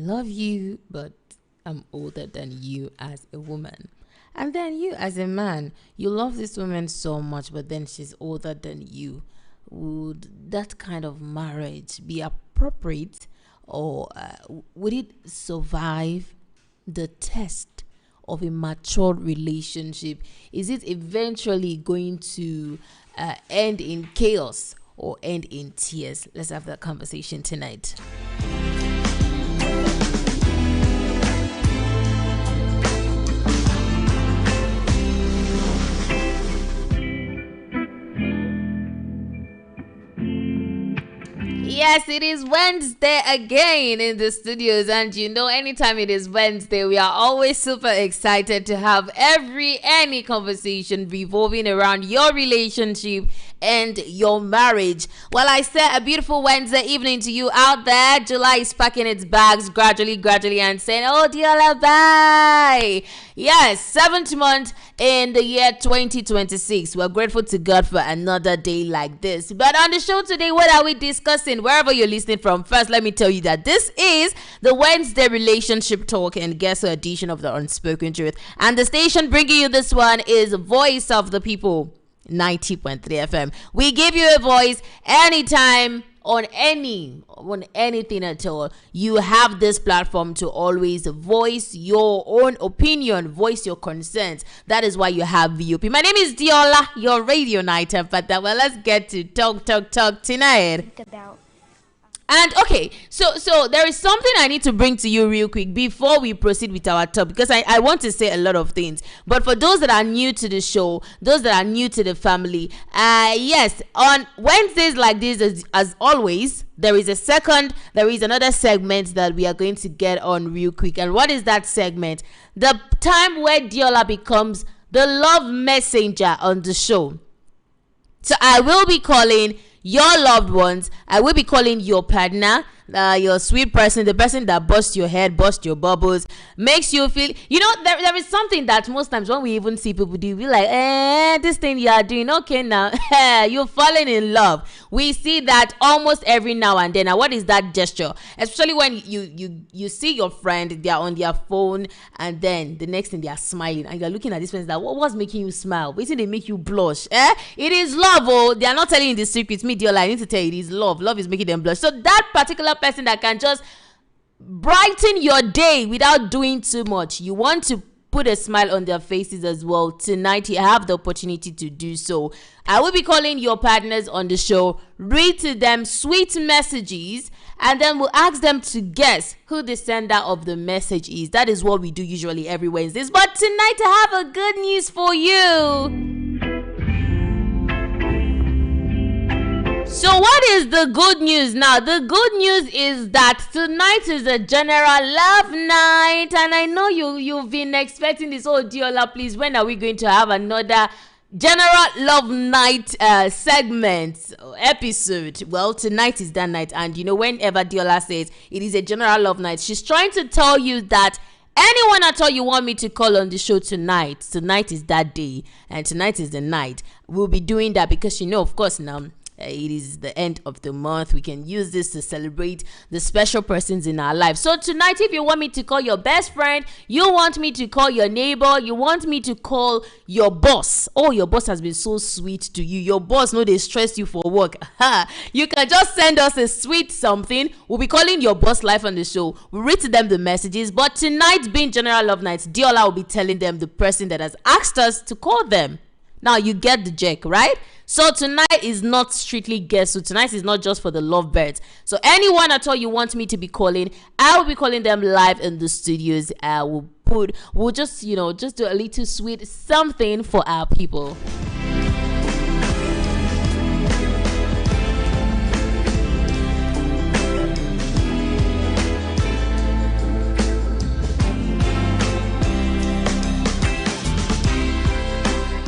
love you, but I'm older than you as a woman. And then you as a man, you love this woman so much, but then she's older than you. Would that kind of marriage be appropriate, or would it survive the test of a mature relationship? Is it eventually going to end in chaos or end in tears? Let's have that conversation tonight. Yes, it is Wednesday again in the studios, and anytime it is Wednesday, we are always super excited to have any conversation revolving around your relationship and your marriage. Well, I said a beautiful Wednesday evening to you out there. July is packing its bags gradually, and saying, "Oh, dear, bye." Yes, 7th month in the year 2026. We're grateful to God for another day like this. But on the show today, what are we discussing? Wherever you're listening from, first, let me tell you that this is the Wednesday Relationship Talk and Guest edition of the Unspoken Truth. And the station bringing you this one is Voice of the People, 90.3 FM. We give you a voice anytime on anything at all. You have this platform to always voice your own opinion, voice your concerns. That is why you have VOP. My name is Diola, your radio night empather. Well, let's get to talk tonight. And okay, so there is something I need to bring to you real quick before we proceed with our topic, because I want to say a lot of things. But for those that are new to the show, those that are new to the family, yes, on Wednesdays like this, as always, there is another segment that we are going to get on real quick. And what is that segment? The time where Diola becomes the love messenger on the show. So I will be calling your loved ones. I will be calling your partner, your sweet person, the person that busts your head, busts your bubbles, makes you feel, there is something that most times when we even see people do, we like, this thing you are doing, okay now, you're falling in love. We see that almost every now and then. Now, what is that gesture? Especially when you see your friend, they are on their phone, and then the next thing they are smiling, and you're looking at this person that, what was making you smile? Wait till they make you blush. It is love. Oh, they are not telling you the secrets. Me, dear, I need to tell you, it is love. Love is making them blush. So that particular person that can just brighten your day without doing too much, you want to put a smile on their faces as well. Tonight you have the opportunity to do so. I will be calling your partners on the show, read to them sweet messages, and then we'll ask them to guess who the sender of the message is. That is what we do usually every Wednesdays. But tonight I have a good news for you. So what is the good news now? The good news is that tonight is a general love night, and I know you've been expecting this. Oh, Diola, please, when are we going to have another general love night segment episode? Well, tonight is that night, and whenever Diola says it is a general love night, she's trying to tell you that anyone at all you want me to call on the show tonight is that day, and tonight is the night. We'll be doing that because of course now, it is the end of the month. We can use this to celebrate the special persons in our life. So tonight, if you want me to call your best friend, you want me to call your neighbor, you want me to call your boss. Oh, your boss has been so sweet to you. Your boss know they stress you for work. You can just send us a sweet something. We'll be calling your boss live on the show. We'll read to them the messages. But tonight being General Love Night, Diola will be telling them the person that has asked us to call them. Now you get the jerk, right? So tonight is not strictly guest. So tonight is not just for the lovebirds. So anyone at all you want me to be calling, I will be calling them live in the studios. We'll just do a little sweet something for our people.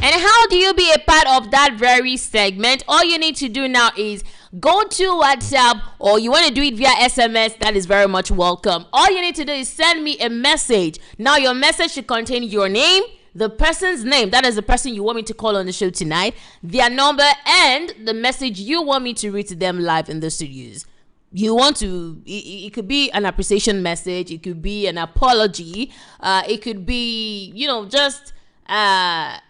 And how do you be a part of that very segment? All you need to do now is go to WhatsApp, or you want to do it via SMS. That is very much welcome. All you need to do is send me a message. Now your message should contain your name, the person's name, that is the person you want me to call on the show tonight, their number, and the message you want me to read to them live in the studios. you want to, it could be an appreciation message, it could be an apology, it could be, just a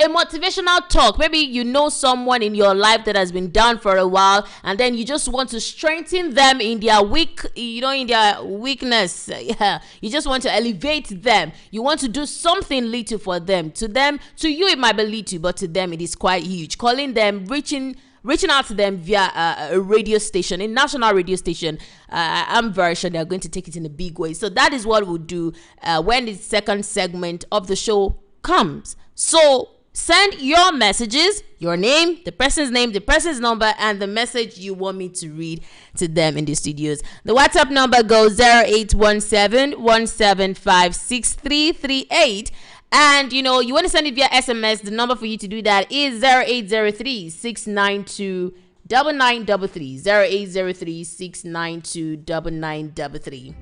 motivational talk. Maybe you know someone in your life that has been down for a while, and then you just want to strengthen them in their in their weakness. Yeah, you just want to elevate them. You want to do something little for them. To you it might be little, but to them it is quite huge. Calling them, reaching out to them via a radio station, a national radio station. I'm very sure they're going to take it in a big way. So that is what we'll do when the second segment of the show comes. So send your messages, your name, the person's number, and the message you want me to read to them in the studios. The WhatsApp number goes 0817-175-6338. And, you want to send it via SMS. The number for you to do that is 0803-692-9933. 0803-692-9933.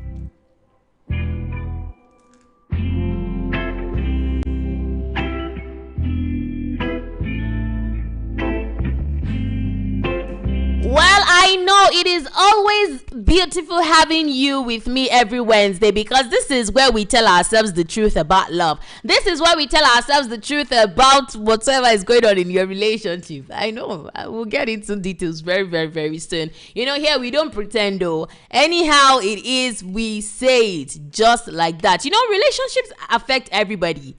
Well, I know it is always beautiful having you with me every Wednesday, because this is where we tell ourselves the truth about love. This is where we tell ourselves the truth about whatever is going on in your relationship. I know, we'll get into details very, very, very soon. Here we don't pretend though. Anyhow it is, we say it just like that. Relationships affect everybody.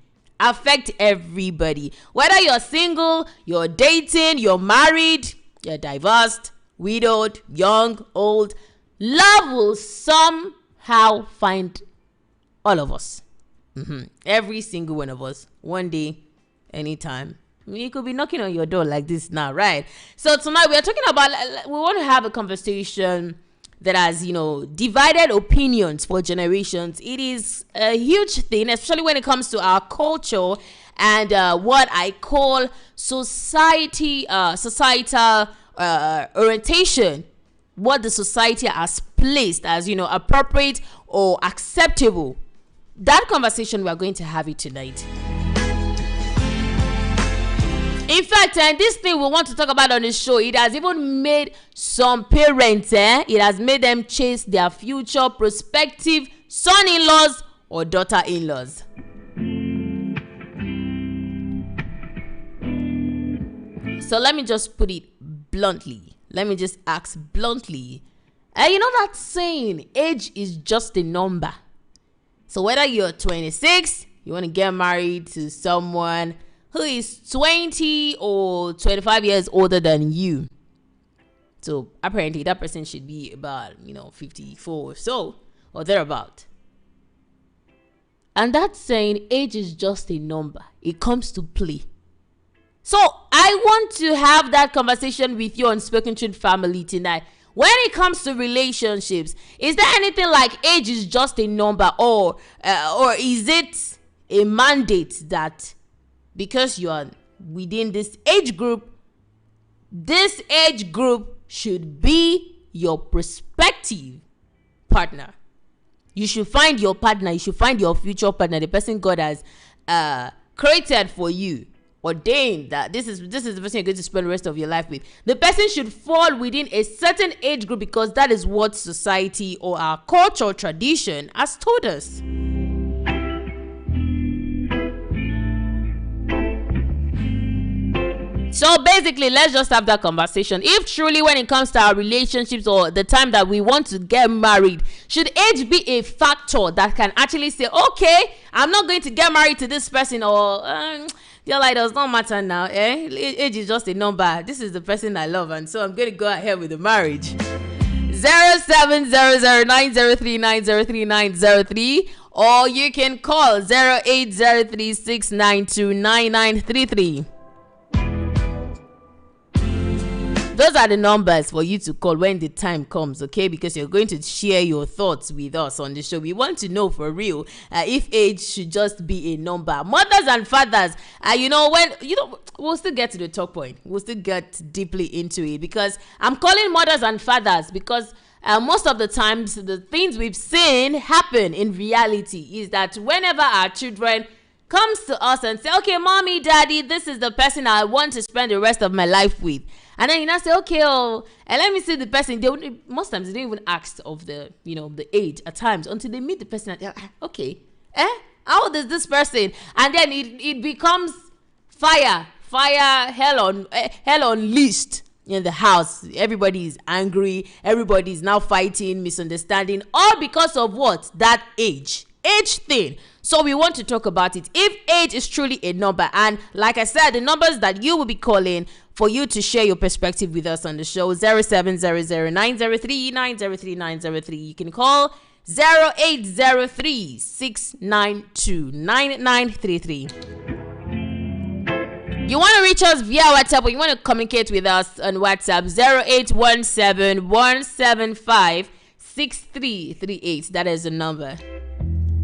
Whether you're single, you're dating, you're married, you're divorced, widowed, young, old, love will somehow find all of us. Every single one of us, one day, anytime. It could be knocking on your door like this now, right? So tonight we are talking about, we want to have a conversation that has, divided opinions for generations. It is a huge thing, especially when it comes to our culture and what I call societal orientation, what the society has placed as appropriate or acceptable. That conversation, we are going to have it tonight. In fact, this thing we want to talk about on the show, it has even made some parents, it has made them chase their future prospective son-in-laws or daughter-in-laws. So let me just put it bluntly. Let me just ask bluntly. That saying, age is just a number. So whether you're 26, you want to get married to someone who is 20 or 25 years older than you. So apparently that person should be about, 54 or so, or thereabout. And that saying, age is just a number. It comes to play. So I want to have that conversation with you on Spoken Truth Family tonight. When it comes to relationships, is there anything like age is just a number, or is it a mandate that because you are within this age group should be your prospective partner? You should find your partner. You should find your future partner, the person God has created for you, ordained that this is the person you're going to spend the rest of your life with. The person should fall within a certain age group, because that is what society or our cultural tradition has told us. So basically, let's just have that conversation. If truly, when it comes to our relationships or the time that we want to get married, should age be a factor that can actually say, okay, I'm not going to get married to this person, or your life does not matter now, age is just a number. This is the person I love, and so I'm going to go ahead with the marriage. 0700903903, or you can call 0803-692-9933. Those are the numbers for you to call when the time comes, okay? Because you're going to share your thoughts with us on the show. We want to know for real if age should just be a number. Mothers and fathers, we'll still get to the talk point. We'll still get deeply into it, because I'm calling mothers and fathers because most of the times the things we've seen happen in reality is that whenever our children comes to us and say, okay, mommy, daddy, this is the person I want to spend the rest of my life with. And then you now say, okay, and let me see the person. Most times they don't even ask of the age at times until they meet the person. And they're like, okay, how old is this person? And then it becomes fire, hell unleashed in the house. Everybody is angry. Everybody is now fighting, misunderstanding, all because of what? That age thing. So we want to talk about it. If age is truly a number, and like I said, the numbers that you will be calling for you to share your perspective with us on the show, 0700-903-903-903. You can call 0803-692-9933. You want to reach us via WhatsApp, or you want to communicate with us on WhatsApp, 0817-175-6338. That is the number.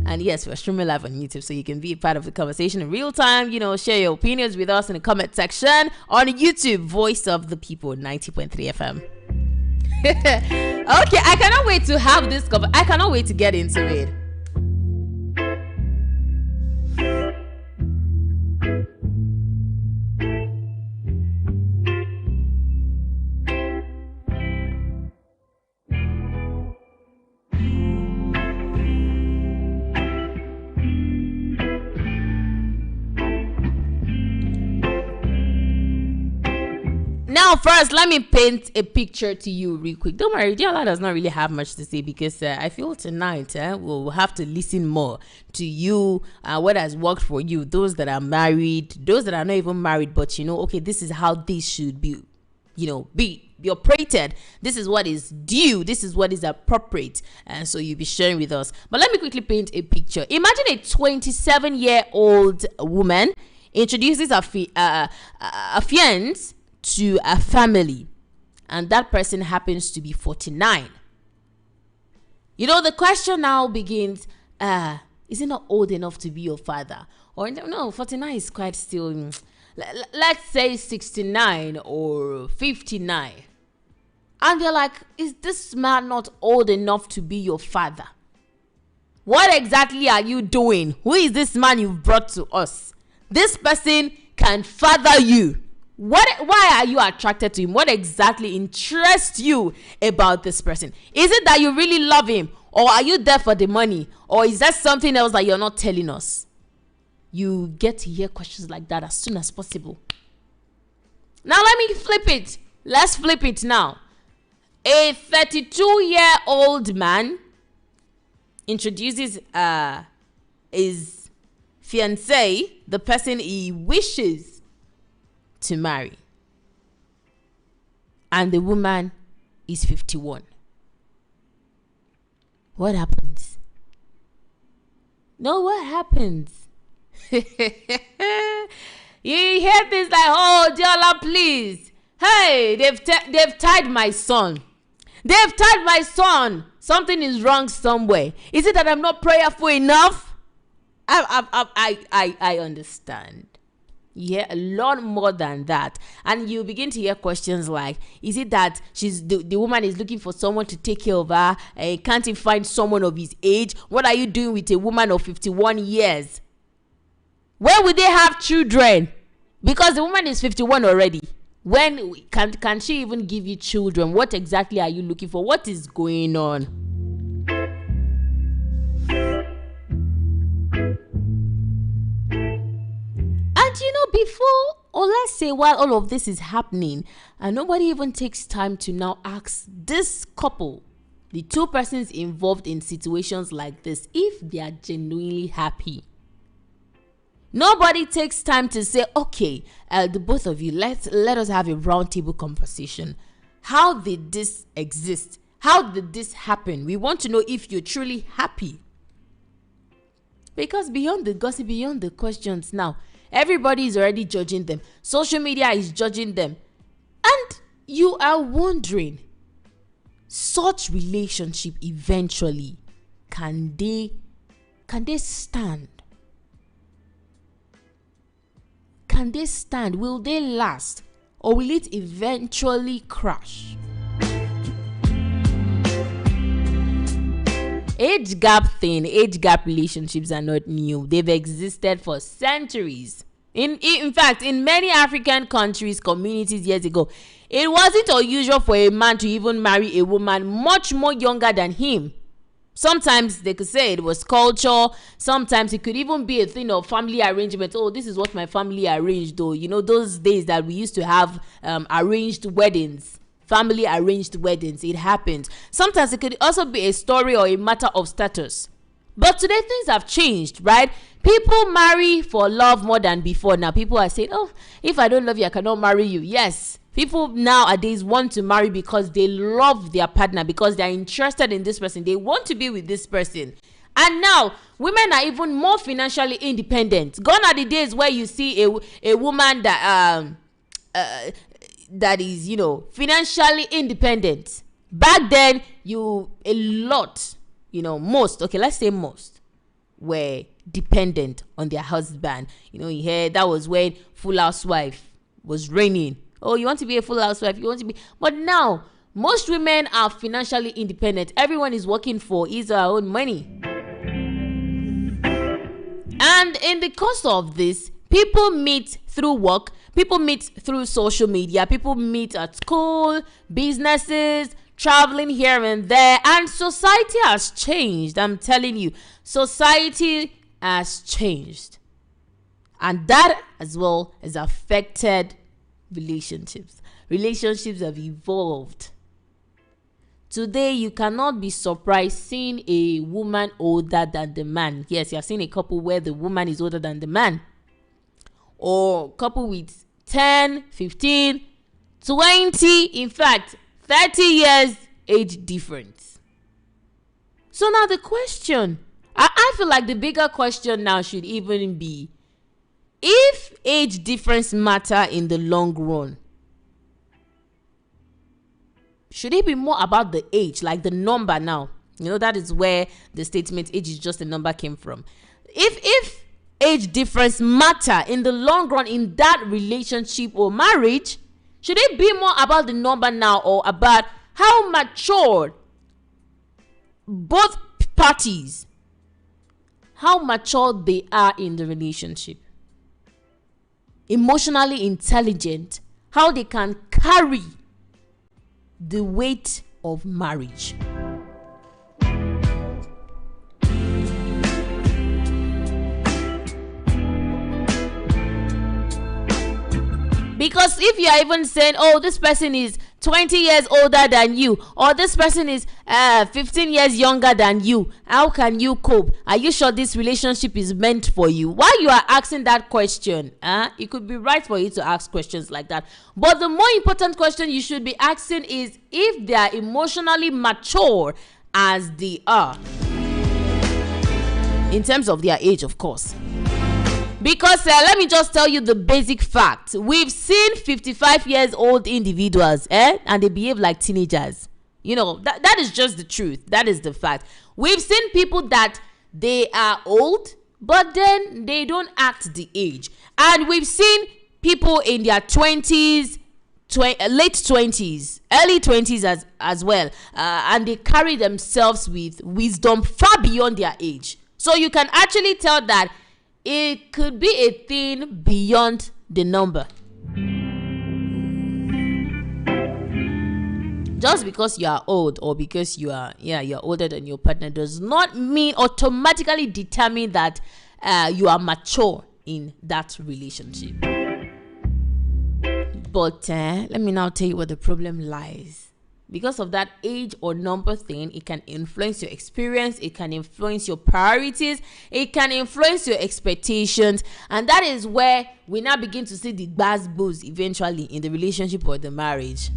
And yes, we're streaming live on YouTube, so you can be a part of the conversation in real time. Share your opinions with us in the comment section on YouTube. Voice of the People, 90.3 FM. Okay, I cannot wait to have this cover. I cannot wait to get into it. Now, first, let me paint a picture to you real quick. Don't worry, Diola does not really have much to say, because I feel tonight we'll have to listen more to you, what has worked for you, those that are married, those that are not even married, but okay, this is how this should be, be operated. This is what is due. This is what is appropriate. And so you'll be sharing with us. But let me quickly paint a picture. Imagine a 27-year-old woman introduces a fiance to a family, and that person happens to be 49. The question now begins, is it not old enough to be your father? Or no, 49 is quite still, let's say 69 or 59. And they're like, is this man not old enough to be your father? What exactly are you doing? Who is this man you've brought to us? This person can father you. Why are you attracted to him? What exactly interests you about this person? Is it that you really love him? Or are you there for the money? Or is that something else that you're not telling us? You get to hear questions like that as soon as possible. Now let me flip it. Let's flip it now. A 32-year-old man introduces his fiancée, the person he wishes to marry, and the woman is 51. What happens? No, what happens? You hear this like, oh, Diola, please. Hey, they've tied my son. They've tied my son. Something is wrong somewhere. Is it that I'm not prayerful enough? I understand. Yeah, a lot more than that. And you begin to hear questions like, is it that the woman is looking for someone to take care of her, and can't he find someone of his age? What are you doing with a woman of 51 years? Where would they have children? Because the woman is 51 already. When can she even give you children? What exactly are you looking for? What is going on? And before, or let's say while all of this is happening, and nobody even takes time to now ask this couple, the two persons involved in situations like this, if they are genuinely happy. Nobody takes time to say, okay, the both of you, let us have a roundtable conversation. How did this exist? How did this happen? We want to know if you're truly happy. Because beyond the gossip, beyond the questions now, everybody is already judging them. Social media is judging them. And you are wondering, such relationship eventually, can they stand? Can they stand? Will they last? Or will it eventually crash? Age gap relationships are not new. They've existed for centuries. In fact, in many African countries, communities years ago, it wasn't unusual for a man to even marry a woman much more younger than him. Sometimes they could say it was culture. Sometimes it could even be a thing of family arrangement. Oh, this is what my family arranged, though. You know, those days that we used to have arranged weddings, family arranged weddings. It happened. Sometimes it could also be a story or a matter of status. But today things have changed, right? People marry for love more than before. Now people are saying, oh, if I don't love you, I cannot marry you. Yes. People nowadays want to marry because they love their partner, because they're interested in this person. They want to be with this person. And now, women are even more financially independent. Gone are the days where you see a woman that that is, you know, financially independent. Back then, let's say most were dependent on their husband. You know, that was when Full Housewife was reigning. Oh, you want to be a full housewife, but now most women are financially independent. Everyone is working for his or her own money. And in the course of this, people meet through work, people meet through social media, people meet at school, businesses, traveling here and there, and society has changed. I'm telling you, society has changed. And that as well has affected relationships. Relationships have evolved. Today, you cannot be surprised seeing a woman older than the man. Yes, you have seen a couple where the woman is older than the man. Or couple with 10, 15, 20, in fact, 30 years age difference. So now the question, I feel like the bigger question now should even be, if age difference matter in the long run, should it be more about the age, like the number now? You know, that is where the statement age is just a number came from. If age difference matter in the long run in that relationship or marriage, should it be more about the number now, or about how mature both parties, how mature they are in the relationship? Emotionally intelligent, how they can carry the weight of marriage. Because if you are even saying, oh, this person is 20 years older than you, or this person is 15 years younger than you, how can you cope? Are you sure this relationship is meant for you? While you are asking that question, it could be right for you to ask questions like that. But the more important question you should be asking is if they are emotionally mature as they are. In terms of their age, of course. Because let me just tell you the basic fact. We've seen 55 years old individuals, and they behave like teenagers. You know, that is just the truth. That is the fact. We've seen people that they are old, but then they don't act the age. And we've seen people in their 20s, late 20s, early 20s as well. And they carry themselves with wisdom far beyond their age. So you can actually tell that it could be a thing beyond the number. Just because you are old, or because you're older than your partner, does not mean automatically determine that you are mature in that relationship. But let me now tell you where the problem lies. Because of that age or number thing, it can influence your experience, it can influence your priorities, it can influence your expectations, and that is where we now begin to see the bad booze eventually in the relationship or the marriage.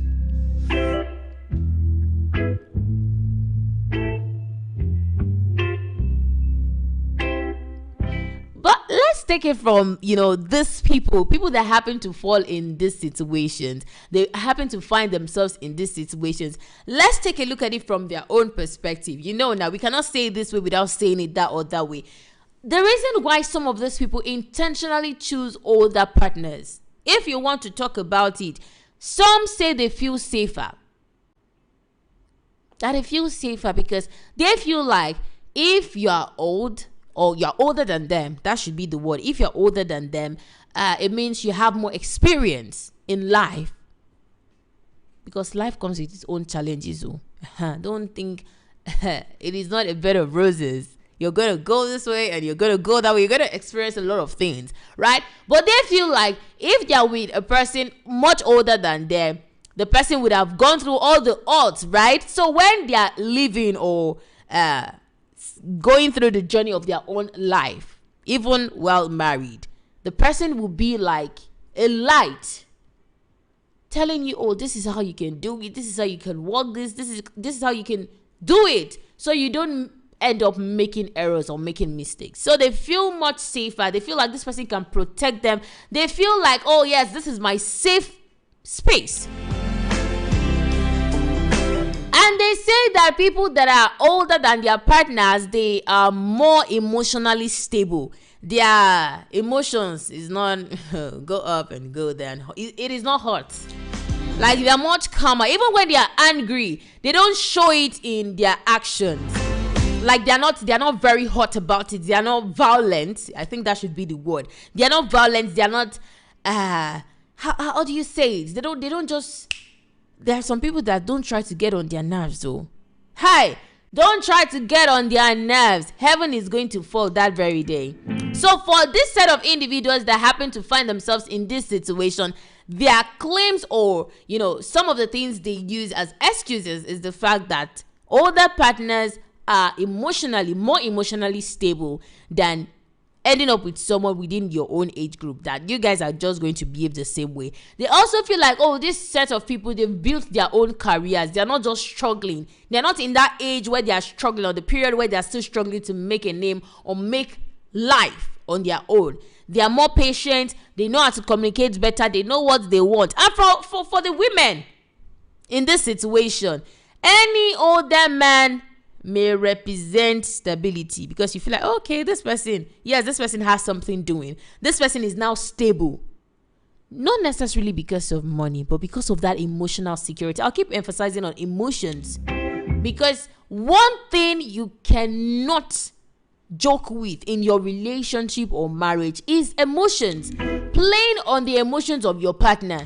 But let's take it from, these people that happen to fall in these situations. They happen to find themselves in these situations. Let's take a look at it from their own perspective. Now we cannot say it this way without saying it that or that way. The reason why some of these people intentionally choose older partners, if you want to talk about it, some say they feel safer. That they feel safer because they feel like if you are old or you're older than them, that should be the word. If you're older than them, it means you have more experience in life, because life comes with its own challenges. Don't think it is not a bed of roses. You're going to go this way and you're going to go that way. You're going to experience a lot of things, right? But they feel like if they're with a person much older than them, the person would have gone through all the odds, right? So when they are living or going through the journey of their own life, even while married, the person will be like a light telling you, oh, this is how you can do it, this is how you can walk this is how you can do it, so you don't end up making errors or making mistakes. So they feel much safer. They feel like this person can protect them. They feel like, oh yes, this is my safe space. And they say that people that are older than their partners, they are more emotionally stable. Their emotions is not go up and go down. It is not hot. Like, they're much calmer. Even when they are angry, they don't show it in their actions. Like, they're not very hot about it. They are not violent. I think that should be the word. They are not violent. They are not how do you say it? They don't just. There are some people that don't try to get on their nerves, though. Hey, don't try to get on their nerves. Heaven is going to fall that very day. So for this set of individuals that happen to find themselves in this situation, their claims, or some of the things they use as excuses, is the fact that older partners are more emotionally stable than ending up with someone within your own age group, that you guys are just going to behave the same way. They also feel like, oh, this set of people, they've built their own careers. They're not just struggling. They're not in that age where they are struggling, or the period where they're still struggling to make a name or make life on their own. They are more patient. They know how to communicate better. They know what they want. And for the women in this situation, any older man may represent stability, because you feel like, okay, this person has something doing. This person is now stable. Not necessarily because of money, but because of that emotional security. I'll keep emphasizing on emotions, because one thing you cannot joke with in your relationship or marriage is emotions. Playing on the emotions of your partner.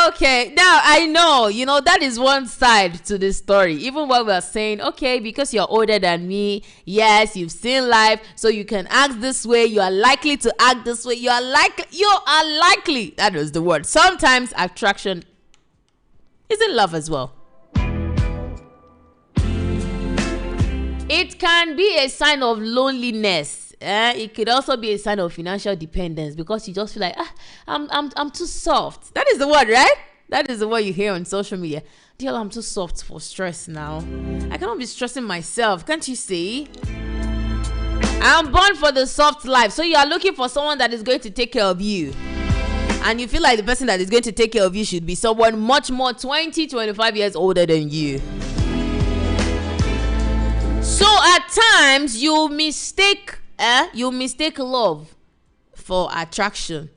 Okay. Now, I know, that is one side to this story. Even when we're saying, okay, because you're older than me, yes, you've seen life, so you can act this way, you are likely to act this way, you are likely, that was the word. Sometimes attraction isn't love as well. It can be a sign of loneliness. It could also be a sign of financial dependence, because you just feel like, I'm too soft. That is the word, right? That is the word you hear on social media. Dear, I'm too soft for stress now. I cannot be stressing myself. Can't you see? I'm born for the soft life. So you are looking for someone that is going to take care of you. And you feel like the person that is going to take care of you should be someone much more 20-25 years older than you. So at times you mistake love for attraction,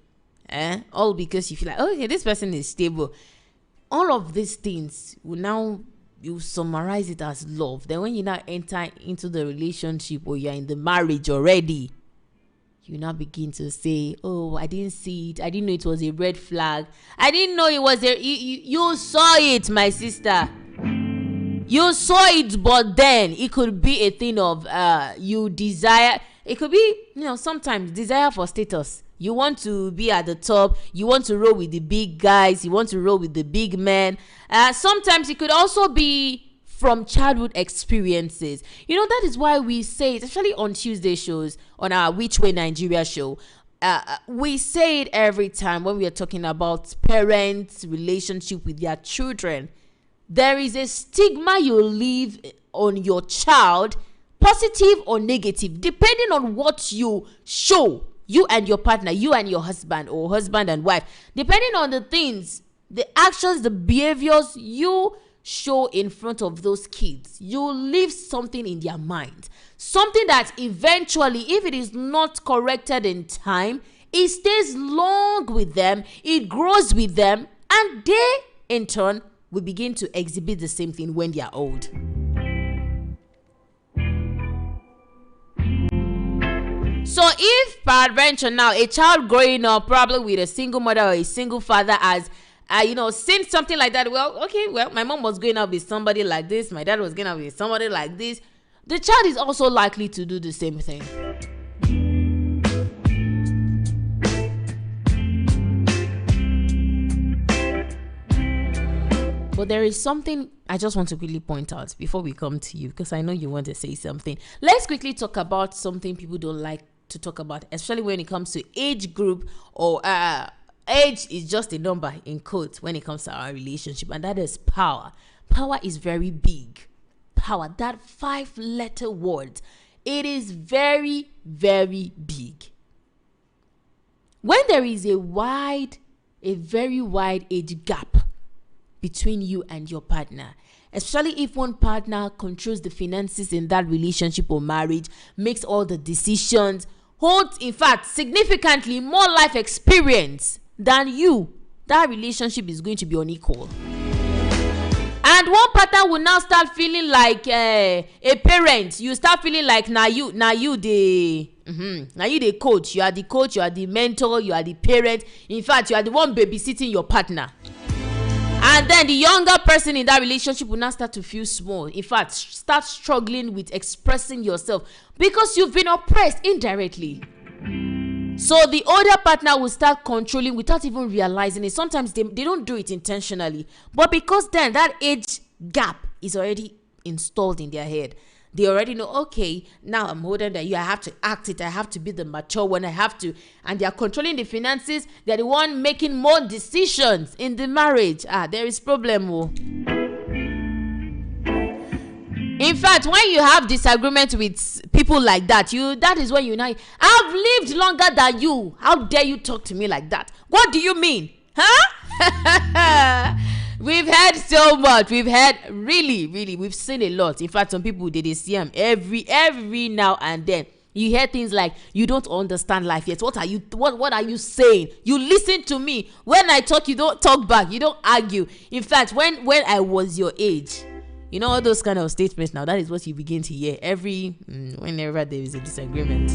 all because you feel like, okay, this person is stable. All of these things you summarize it as love. Then when you now enter into the relationship, or you're in the marriage already, you now begin to say, oh, I didn't see it, I didn't know it was a red flag, I didn't know it was you saw it, my sister. You saw it, but then it could be a thing of you desire. It could be, sometimes desire for status. You want to be at the top. You want to roll with the big guys. You want to roll with the big men. Sometimes it could also be from childhood experiences. That is why we say it, especially on Tuesday shows, on our Which Way Nigeria show. We say it every time when we are talking about parents' relationship with their children. There is a stigma you leave on your child, positive or negative, depending on what you show, you and your partner, you and your husband, or husband and wife, depending on the things, the actions, the behaviors you show in front of those kids, you leave something in their mind. Something that eventually, if it is not corrected in time, it stays long with them, it grows with them, and they, in turn, will begin to exhibit the same thing when they are old. So if peradventure now a child growing up probably with a single mother or a single father has seen something like that, my mom was growing up with somebody like this, my dad was growing up with somebody like this, the child is also likely to do the same thing. But there is something I just want to quickly point out before we come to you, because I know you want to say something. Let's quickly talk about something people don't like to talk about, especially when it comes to age group, or age is just a number in quotes when it comes to our relationship, and that is power. Power is very big. Power, that 5-letter word, it is very, very big. When there is a very wide age gap between you and your partner, especially if one partner controls the finances in that relationship or marriage, makes all the decisions, holds, in fact, significantly more life experience than you, that relationship is going to be unequal. And one partner will now start feeling like a parent. You start feeling like now you the coach. You are the coach, you are the mentor, you are the parent. In fact, you are the one babysitting your partner. And then the younger person in that relationship will now start to feel small. In fact, start struggling with expressing yourself because you've been oppressed indirectly. So the older partner will start controlling without even realizing it. Sometimes they don't do it intentionally. But because then that age gap is already installed in their head. They already know, okay, now I'm older than you. I have to act it. I have to be the mature one. I have to. And they are controlling the finances. They're the one making more decisions in the marriage. There is problem. In fact, when you have disagreement with people like that, that is when you know, I've lived longer than you. How dare you talk to me like that? What do you mean? Huh? We've heard so much. We've heard really, we've seen a lot. In fact, some people, they see them every now and then. You hear things like, you don't understand life yet. What are you saying? You listen to me. When I talk, you don't talk back. You don't argue. In fact, when I was your age, all those kind of statements now, that is what you begin to hear whenever there is a disagreement.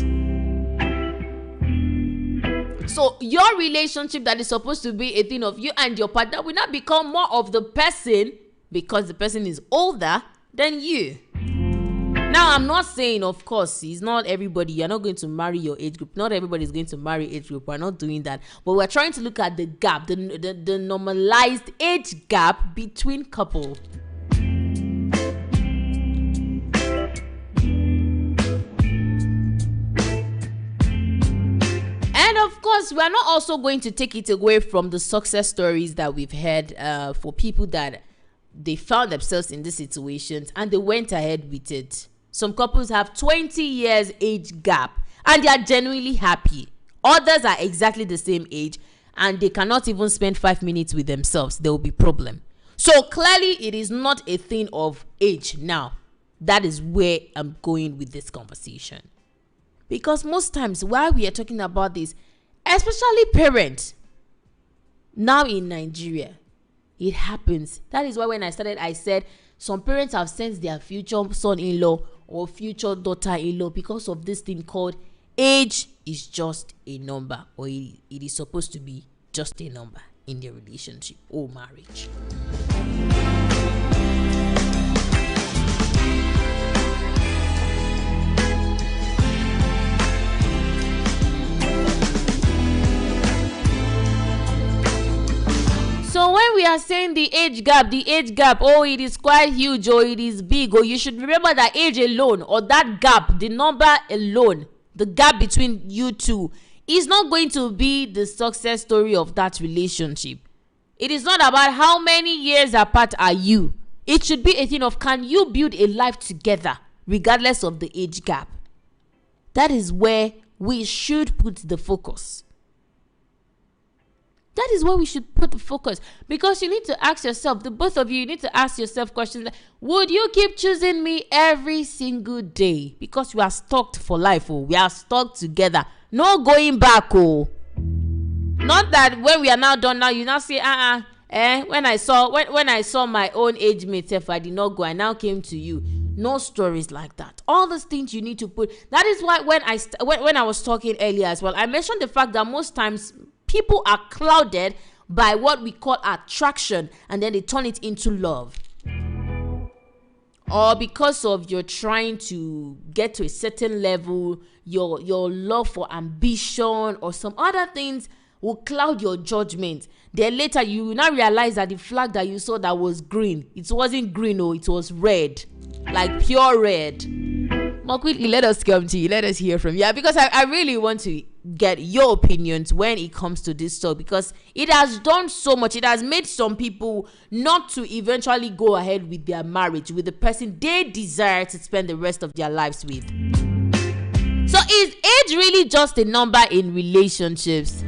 So your relationship that is supposed to be a thing of you and your partner will not become more of the person because the person is older than you. Now, I'm not saying, of course, it's not everybody. You're not going to marry your age group. Not everybody is going to marry age group. We're not doing that. But we're trying to look at the gap, the normalized age gap between couples. And of course, we are not also going to take it away from the success stories that we've had for people that they found themselves in these situations and they went ahead with it. Some couples have 20 years age gap and they are genuinely happy. Others are exactly the same age and they cannot even spend 5 minutes with themselves. There will be problem. So clearly, it is not a thing of age now. That is where I'm going with this conversation. Because most times while we are talking about this, especially parents, now in Nigeria, it happens. That is why when I started, I said some parents have sent their future son-in-law or future daughter-in-law because of this thing called age is just a number, or it is supposed to be just a number in their relationship or marriage. So when we are saying the age gap, it is quite huge or it is big, or you should remember that age alone or that gap, the number alone, the gap between you two is not going to be the success story of that relationship. It is not about how many years apart are you. It should be a thing of, can you build a life together regardless of the age gap? That is where we should put the focus. That is where we should put the focus, because you need to ask yourself, the both of you, you need to ask yourself questions like, would you keep choosing me every single day? Because we are stuck for life. Oh, we are stuck together. No going back. Oh, not that when we are now done, now you now say, when I saw my own age mate, if I did not go, I now came to you. No stories like that. All those things you need to put. That is why when I was talking earlier as well, I mentioned the fact that most times people are clouded by what we call attraction, and then they turn it into love. Or because of you're trying to get to a certain level, your love for ambition or some other things will cloud your judgment. Then later you will now realize that the flag that you saw that was green, it wasn't green, it was red, like pure red. More quickly, let us come to you. Let us hear from you, because I really want to get your opinions when it comes to this talk, because it has done so much. It has made some people not to eventually go ahead with their marriage with the person they desire to spend the rest of their lives with. So is age really just a number in relationships?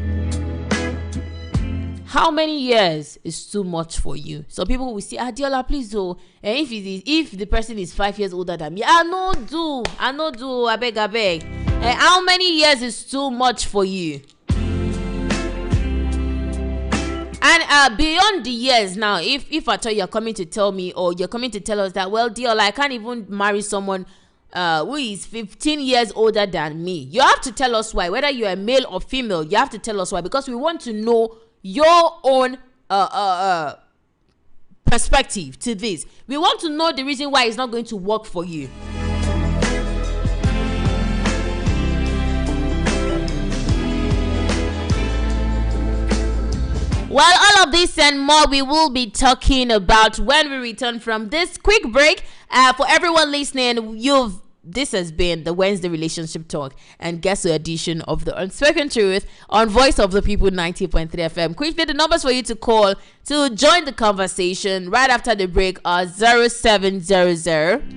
How many years is too much for you? Some people will say, Adiola, please do. And if the person is 5 years older than me, I no do, I beg. And how many years is too much for you? And beyond the years now, if at all you're coming to tell me, or you're coming to tell us that, well, Diola, I can't even marry someone who is 15 years older than me. You have to tell us why. Whether you're a male or female, you have to tell us why, because we want to know your own perspective to this. We want to know the reason why it's not going to work for you. Well, all of this and more we will be talking about when we return from this quick break. For everyone listening, this has been the Wednesday Relationship Talk and guest edition of The Unspoken Truth on Voice of the People 90.3 FM. Quickly, the numbers for you to call to join the conversation right after the break are 0700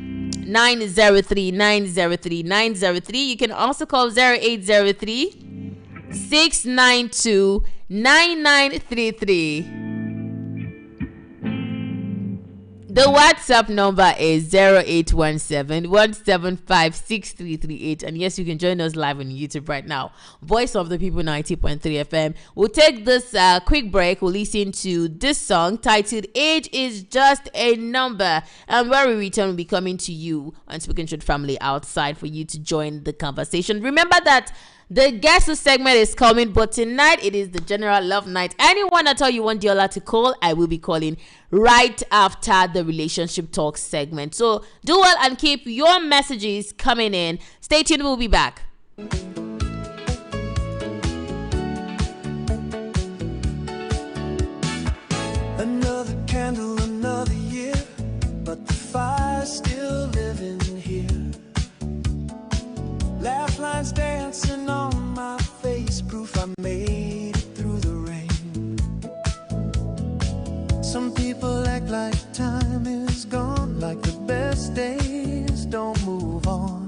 903 903 903. You can also call 0803 692 9933. The WhatsApp number is 0817-175-6338. And yes, you can join us live on YouTube right now. Voice of the People 90.3 FM. We'll take this quick break. We'll listen to this song titled Age is Just a Number. And when we return, we'll be coming to you on Spoken Truth Family outside for you to join the conversation. Remember that the guest segment is coming, but tonight it is the general love night. Anyone at all you want Diola to call, I will be calling right after the relationship talk segment. So do well and keep your messages coming in. Stay tuned, we'll be back. Another candle, another year, but the fire's still living here. Laugh lines dancing on my face, proof I made it through the rain. Some people act like time is gone, like the best days don't move on.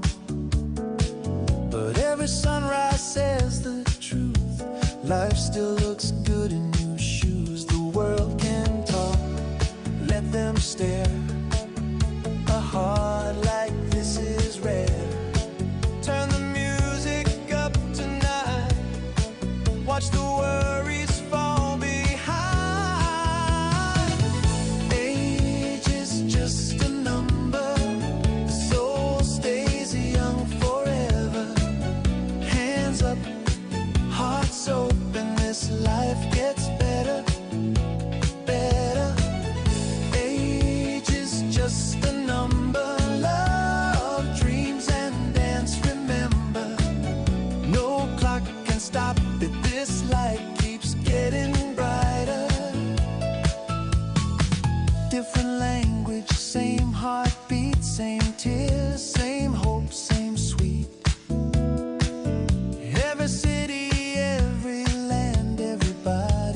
But every sunrise says the truth, life still looks good in new shoes. The world can talk, let them stare. A heart like this is rare. Turn the music up tonight. Watch the worries fall behind. Age is just a number. The soul stays young forever. Hands up, hearts open. This life gets better, better. Age is just a number. Stop it, this light keeps getting brighter. Different language, same heartbeat, same tears, same hope, same sweet. Every city, every land, everybody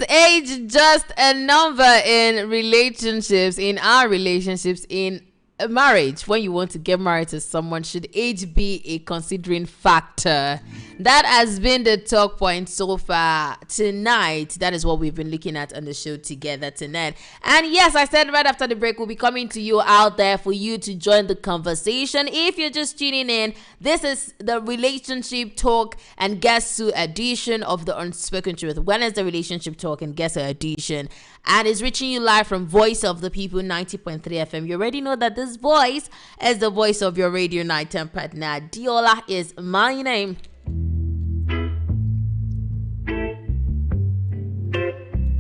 age just a number in relationships, in our relationships, in a marriage? When you want to get married to someone, should age be a considering factor? That has been the talk point so far tonight. That is what we've been looking at on the show together tonight. And yes, I said right after the break, we'll be coming to you out there for you to join the conversation. If you're just tuning in, this is the Relationship Talk and Guess Who edition of the Unspoken Truth. When is the Relationship Talk and Guess Who edition? And it's reaching you live from Voice of the People 90.3 FM. You already know that this voice is the voice of your radio nighttime partner. Diola is my name.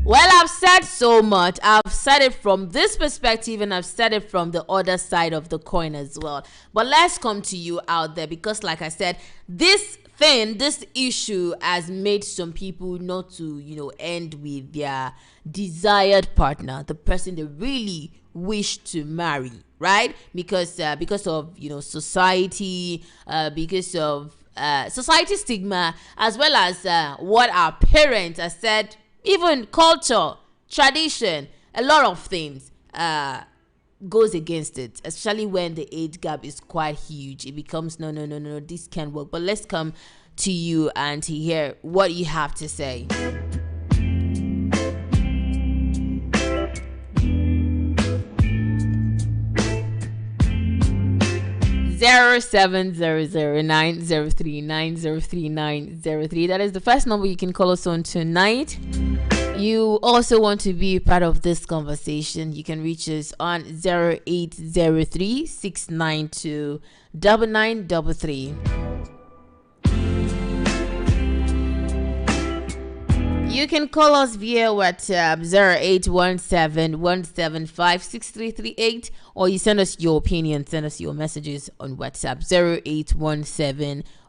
Well, I've said so much. I've said it from this perspective and I've said it from the other side of the coin as well. But let's come to you out there because, like I said, this issue has made some people not to, end with their desired partner, the person they really wish to marry, right? Because of, society, because of society stigma, as well as what our parents have said, even culture, tradition, a lot of things goes against it, especially when the age gap is quite huge. It becomes no, this can't work. But let's come to you and to hear what you have to say. 0700903903903903. That is the first number you can call us on tonight. You also want to be part of this conversation, you can reach us on 0803-692-9933. You can call us via WhatsApp 0817-175-6338, or you send us your opinion, send us your messages on WhatsApp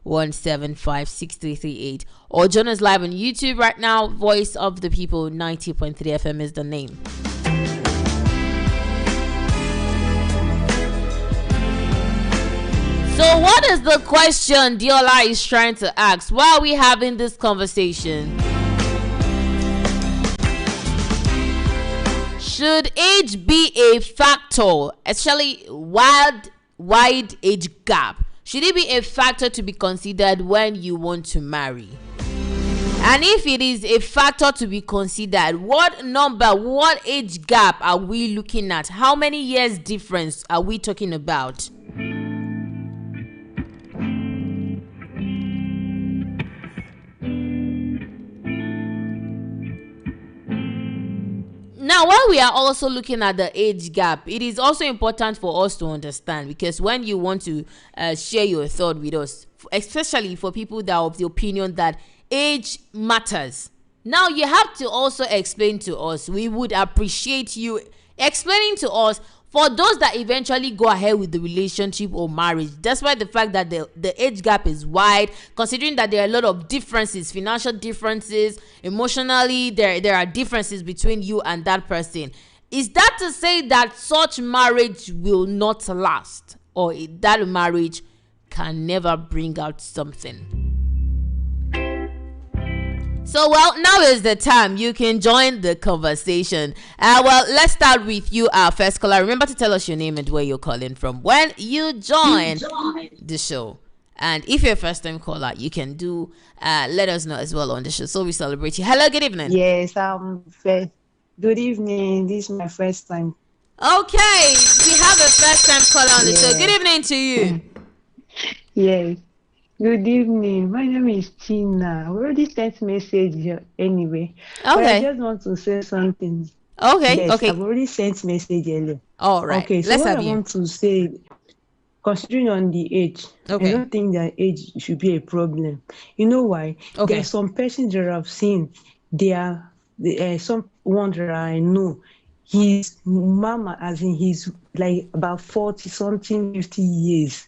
0817-175-6338, or join us live on YouTube right now. Voice of the People 90.3 FM is the name. So what is the question Diola is trying to ask? Why are we having this conversation? Should age be a factor, especially wide age gap? Should it be a factor to be considered when you want to marry? And if it is a factor to be considered, what age gap are we looking at? How many years difference are we talking about? Now, while we are also looking at the age gap, it is also important for us to understand, because when you want to share your thought with us, especially for people that are of the opinion that age matters, now you have to also explain to us. We would appreciate you explaining to us, for those that eventually go ahead with the relationship or marriage, despite the fact that the age gap is wide, considering that there are a lot of differences, financial differences, emotionally, there are differences between you and that person. Is that to say that such marriage will not last, or that marriage can never bring out something? So, well, now is the time you can join the conversation. Well, let's start with you, our first caller. Remember to tell us your name and where you're calling from when you join the show. And if you're a first-time caller, you can do let us know as well on the show, so we celebrate you. Hello, good evening. Yes, good evening. This is my first time. Okay, we have a first-time caller on the show. Good evening to you. Yes. Good evening. My name is Tina. I already sent message here anyway. Okay. But I just want to say something. Okay. Yes, Okay. I've already sent message earlier. All right. Okay. So let's what have I you. want to say, considering on the age, Okay. I don't think that age should be a problem. You know why? Okay. There's some persons that I've seen. Someone that I know. His mama, as in he's like about 40 something, 50 years.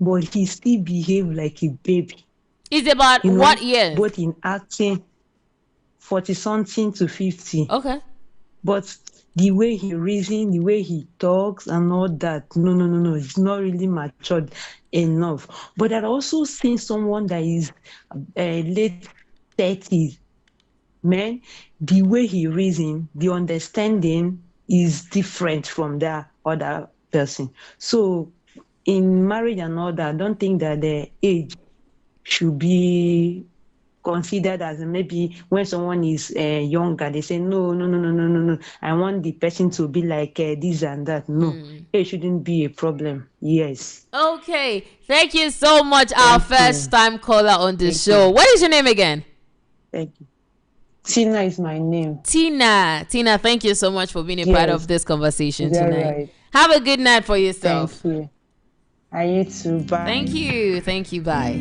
But he still behave like a baby. It's about what year? Both in acting, 40 something to 50. Okay. But the way he reasons, the way he talks and all that, no, it's not really matured enough. But I've also seen someone that is late 30s, man, the way he reason, the understanding is different from that other person. So in marriage and all that, I don't think that the age should be considered as maybe when someone is younger, they say, no, no, no, no, no, no, no. I want the person to be like this and that. No, it shouldn't be a problem. Yes. Okay, thank you so much, our Thank first you. time caller on the Thank show. you. What is your name again? Thank you. Tina is my name. Tina, thank you so much for being a part of Yes. this conversation Is that tonight. right? Have a good night for yourself. Thank you. And you too. Bye. Thank you, bye.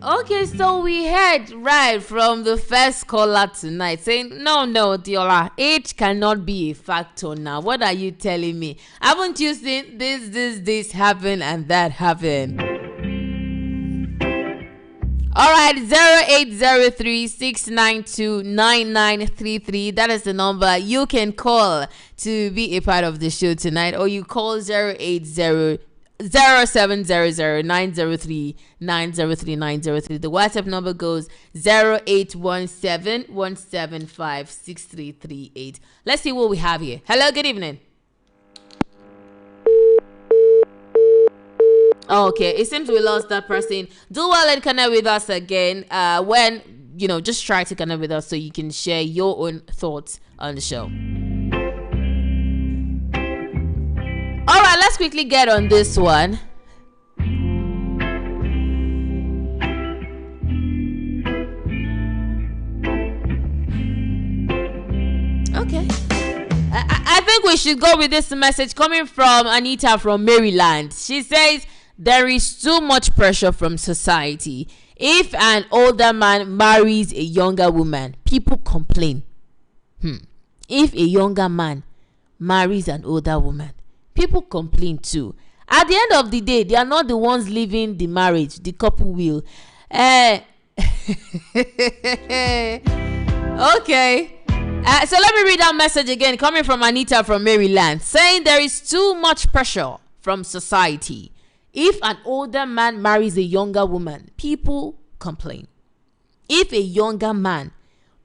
Okay, so we heard right from the first caller tonight saying, no, Diola, age cannot be a factor now. What are you telling me? Haven't you seen this happen and that happen? Alright, 0803-692-9933. That is the number you can call to be a part of the show tonight, or you call 080-0700-903-903-903. The WhatsApp number goes 0817-175-6338. Let's see what we have here. Hello, good evening. Okay, it seems we lost that person. Do well and connect with us again. When just try to connect with us so you can share your own thoughts on the show. All right, let's quickly get on this one. Okay. I think we should go with this message coming from Anita from Maryland. She says, there is too much pressure from society. If an older man marries a younger woman, people complain. If a younger man marries an older woman, people complain too. At the end of the day, they are not the ones leaving the marriage. The couple will. Okay. So let me read that message again, coming from Anita from Maryland, saying there is too much pressure from society. If an older man marries a younger woman, people complain. If a younger man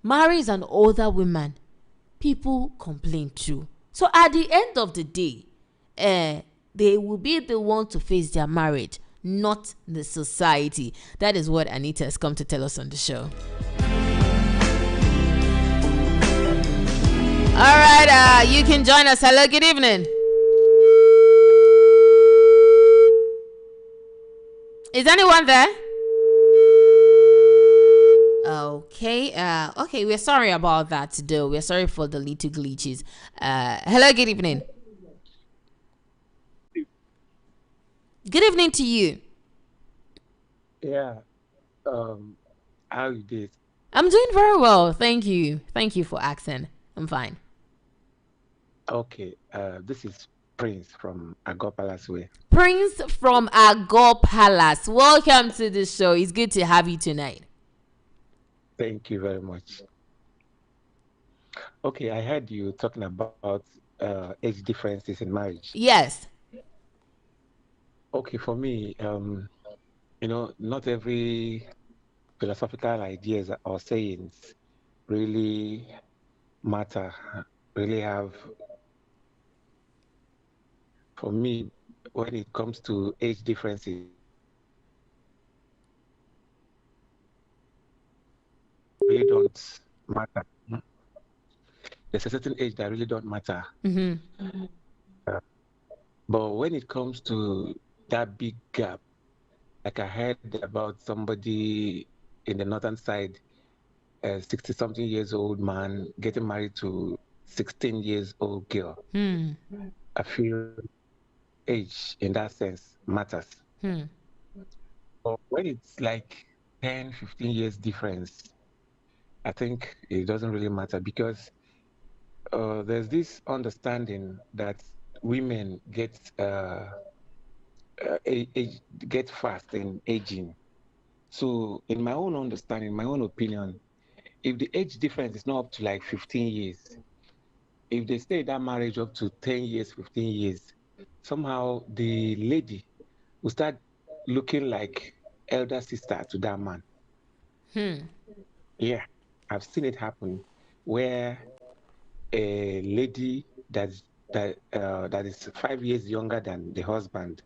marries an older woman, people complain too. So at the end of the day, they will be the one to face their marriage, not the society. That is what Anita has come to tell us on the show. All right, you can join us. Hello, good evening. Is anyone there? Okay. Okay, we're sorry about that today. We're sorry for the little glitches. Hello, good evening. Good evening to you. Yeah. How you did? I'm doing very well. Thank you. Thank you for asking. I'm fine. Okay. This is Prince from Agor Palace Way. Prince from Agor Palace. Welcome to the show. It's good to have you tonight. Thank you very much. Okay, I heard you talking about age differences in marriage. Yes. Okay, for me, not every philosophical ideas or sayings really matter, really have. For me, when it comes to age differences, really don't matter. There's a certain age that really don't matter. But when it comes to that big gap, like I heard about somebody in the northern side, a 60-something years old man getting married to 16 years old girl. I feel age in that sense matters. But when it's like 10, 15 years difference, I think it doesn't really matter because there's this understanding that women get fast in aging. So in my own understanding, my own opinion, if the age difference is not up to like 15 years, if they stay that marriage up to 10 years, 15 years, somehow the lady will start looking like elder sister to that man. Yeah, I've seen it happen where a lady that is 5 years younger than the husband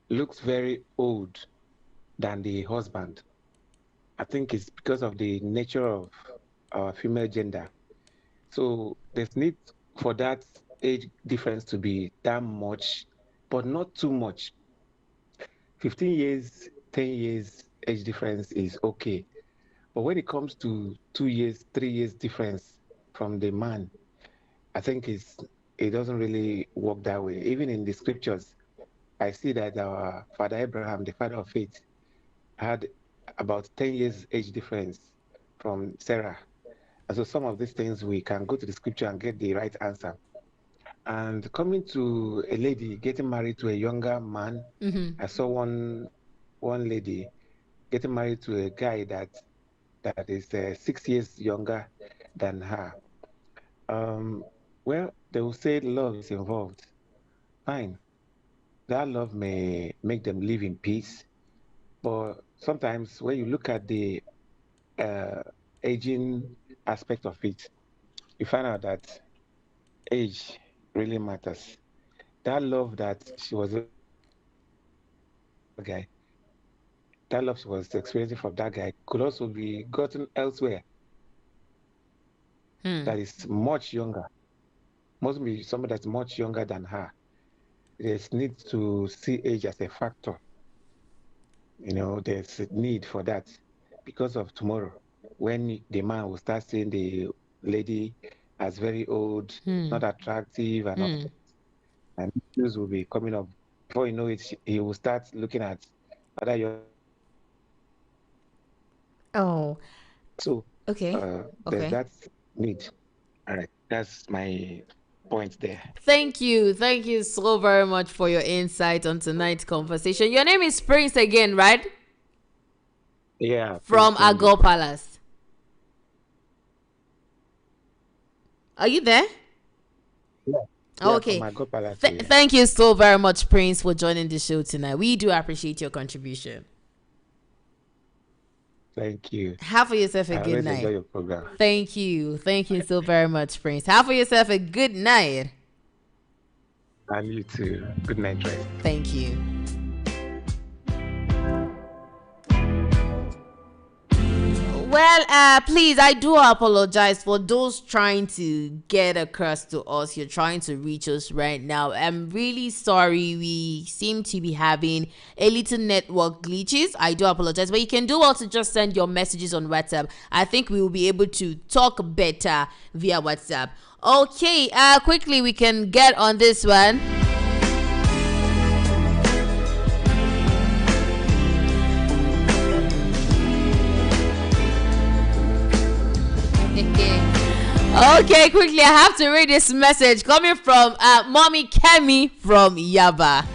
looks very old than the husband. I think it's because of the nature of our female gender. So there's need for that age difference to be that much, but not too much. 15 years, 10 years age difference is okay. But when it comes to 2 years, 3 years difference from the man, I think it doesn't really work that way. Even in the scriptures, I see that our father Abraham, the father of faith, had about 10 years age difference from Sarah. And so some of these things we can go to the scripture and get the right answer. And coming to a lady getting married to a younger man, I saw one lady getting married to a guy that is 6 years younger than her. Um, well, they will say love is involved. Fine, that love may make them live in peace, but sometimes when you look at the uh, aging aspect of it, you find out that age really matters. That love that she was guy, that love she was experiencing from that guy could also be gotten elsewhere that is much younger. Must be somebody that's much younger than her. There's need to see age as a factor. There's a need for that because of tomorrow when the man will start seeing the lady as very old, not attractive, and all, and issues will be coming up. Before you know it, he will start looking at other young. Oh, So okay. there's Okay. that need. All right, that's my point there. Thank you. Thank you so very much for your insight on tonight's conversation. Your name is Prince again, right? Yeah, Prince From Stanley. Agor Palace. Are you there? Yeah, yeah, from Okay. my God Palace. Yeah. Thank you so very much, Prince, for joining the show tonight. We do appreciate your contribution. Thank you. Have for yourself a I good always enjoy night. your program. Thank you. Thank you so very much, Prince. Have for yourself a good night. And you too. Good night, rest. Thank you. Well, please, I do apologize for those trying to get across to us. You're trying to reach us right now. I'm really sorry. We seem to be having a little network glitches. I do apologize, but you can do well to just send your messages on WhatsApp. I think we will be able to talk better via WhatsApp. Okay, quickly we can get on this one. Okay, quickly, I have to read this message coming from Mommy Kemi from Yaba.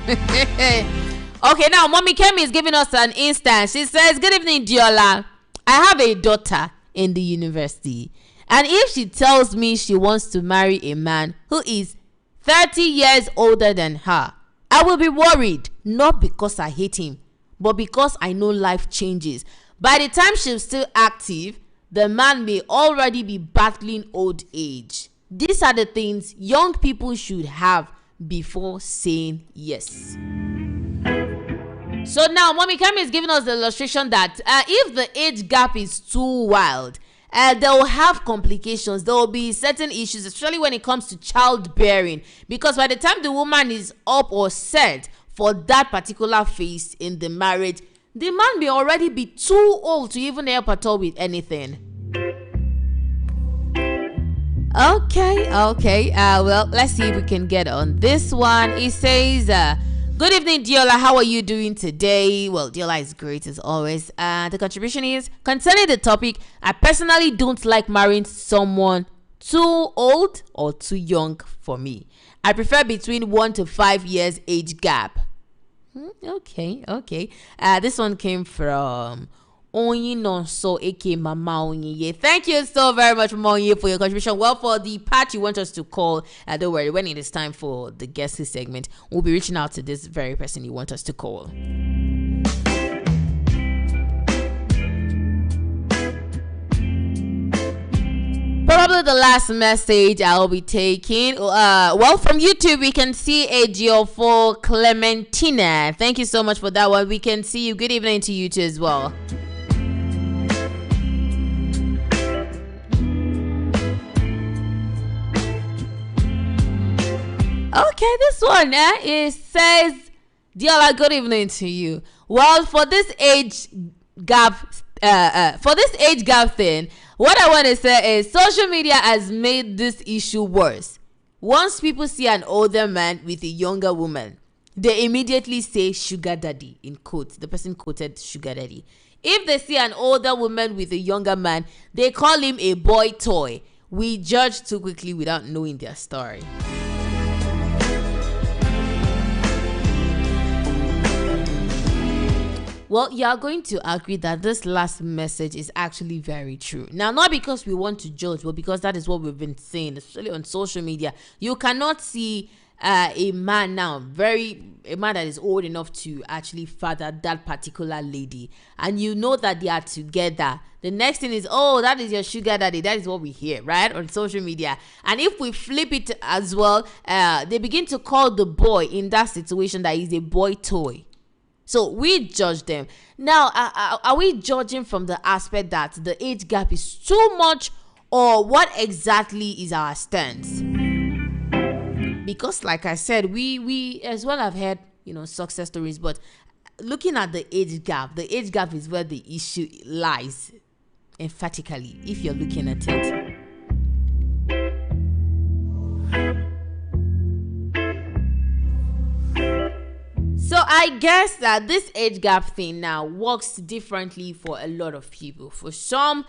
Okay, now Mommy Kemi is giving us an instance. She says, "Good evening, Diola. I have a daughter in the university, and if she tells me she wants to marry a man who is 30 years older than her, I will be worried, not because I hate him, but because I know life changes. By the time she's still active, the man may already be battling old age. These are the things young people should have before saying yes." So now Mommy Kami is giving us the illustration that if the age gap is too wild, they will have complications. There will be certain issues, especially when it comes to childbearing, because by the time the woman is up or set for that particular phase in the marriage, the man may already be too old to even help at all with anything. Okay. Well, let's see if we can get on this one. It says, "Good evening, Diola. How are you doing today?" Well, Diola is great as always. The contribution is, concerning the topic, I personally don't like marrying someone too old or too young for me. I prefer between 1 to 5 years age gap. Okay. This one came from Onyinonso aka Mama Onyiye. Thank you so very much, Mama Onyiye, for your contribution. Well, for the part you want us to call, don't worry, when it is time for the guest segment, we'll be reaching out to this very person you want us to call. the last message I'll be taking. Well, from YouTube, we can see a for Clementina. Thank you so much for that one. We can see you. Good evening to you too as well. Okay, this one it says, Diola, good evening to you. Well, for this age gap thing, what I want to say is social media has made this issue worse. Once people see an older man with a younger woman, they immediately say sugar daddy, in quotes. The person quoted sugar daddy. If they see an older woman with a younger man, they call him a boy toy. We judge too quickly without knowing their story. Well, you are going to agree that this last message is actually very true. Now, not because we want to judge, but because that is what we've been saying, especially on social media. You cannot see a man now, a man that is old enough to actually father that particular lady, and you know that they are together. The next thing is, oh, that is your sugar daddy. That is what we hear, right, on social media. And if we flip it as well, they begin to call the boy in that situation that is a boy toy. So we judge them. Now, are we judging from the aspect that the age gap is too much, or what exactly is our stance? Because like I said, we as well have had, success stories, but looking at the age gap is where the issue lies emphatically, if you're looking at it. So I guess that this age gap thing now works differently for a lot of people. For some,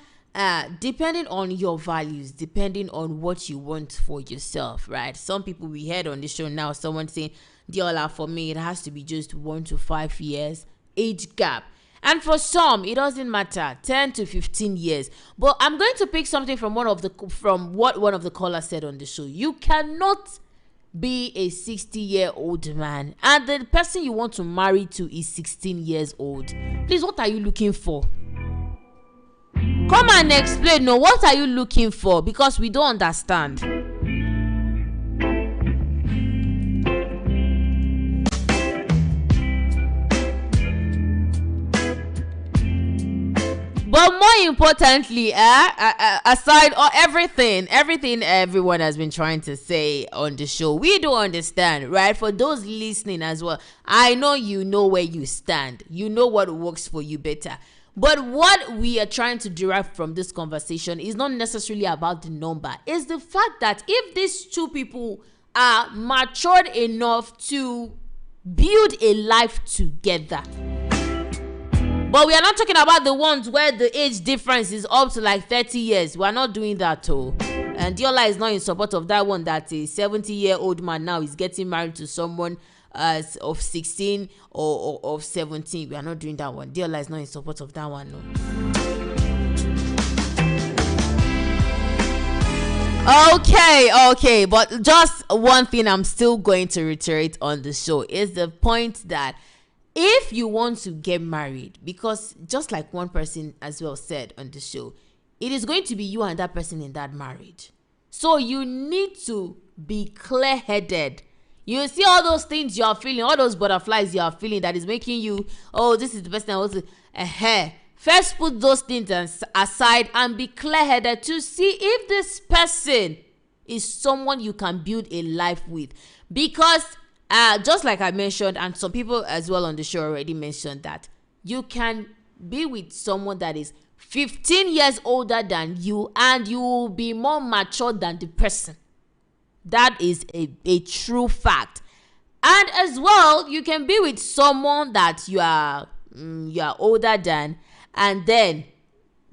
depending on your values, depending on what you want for yourself, right? Some people, we heard on the show now, someone saying, Diola, for me, it has to be just 1 to 5 years age gap. And for some, it doesn't matter, 10 to 15 years. But I'm going to pick something from what one of the callers said on the show. You cannot be a 60-year-old man and the person you want to marry to is 16 years old. Please, what are you looking for? Come and explain. No, what are you looking for? Because we don't understand. But more importantly, aside or everything everyone has been trying to say on the show, we do understand, right? For those listening as well, I know you know where you stand. You know what works for you better. But what we are trying to derive from this conversation is not necessarily about the number. It's the fact that if these two people are matured enough to build a life together. But we are not talking about the ones where the age difference is up to like 30 years. We are not doing that, too. And Diola is not in support of that one, that a 70-year-old man now is getting married to someone of 16 or of 17. We are not doing that one. Diola is not in support of that one, no. Okay. But just one thing I'm still going to reiterate on the show is the point that if you want to get married, because just like one person as well said on the show, it is going to be you and that person in that marriage. So you need to be clear-headed. You see all those things you are feeling, all those butterflies you are feeling that is making you, oh, this is the person I want to, First put those things aside and be clear-headed to see if this person is someone you can build a life with. Because just like I mentioned, and some people as well on the show already mentioned, that you can be with someone that is 15 years older than you and you will be more mature than the person. That is a true fact. And as well, you can be with someone that you are older than, and then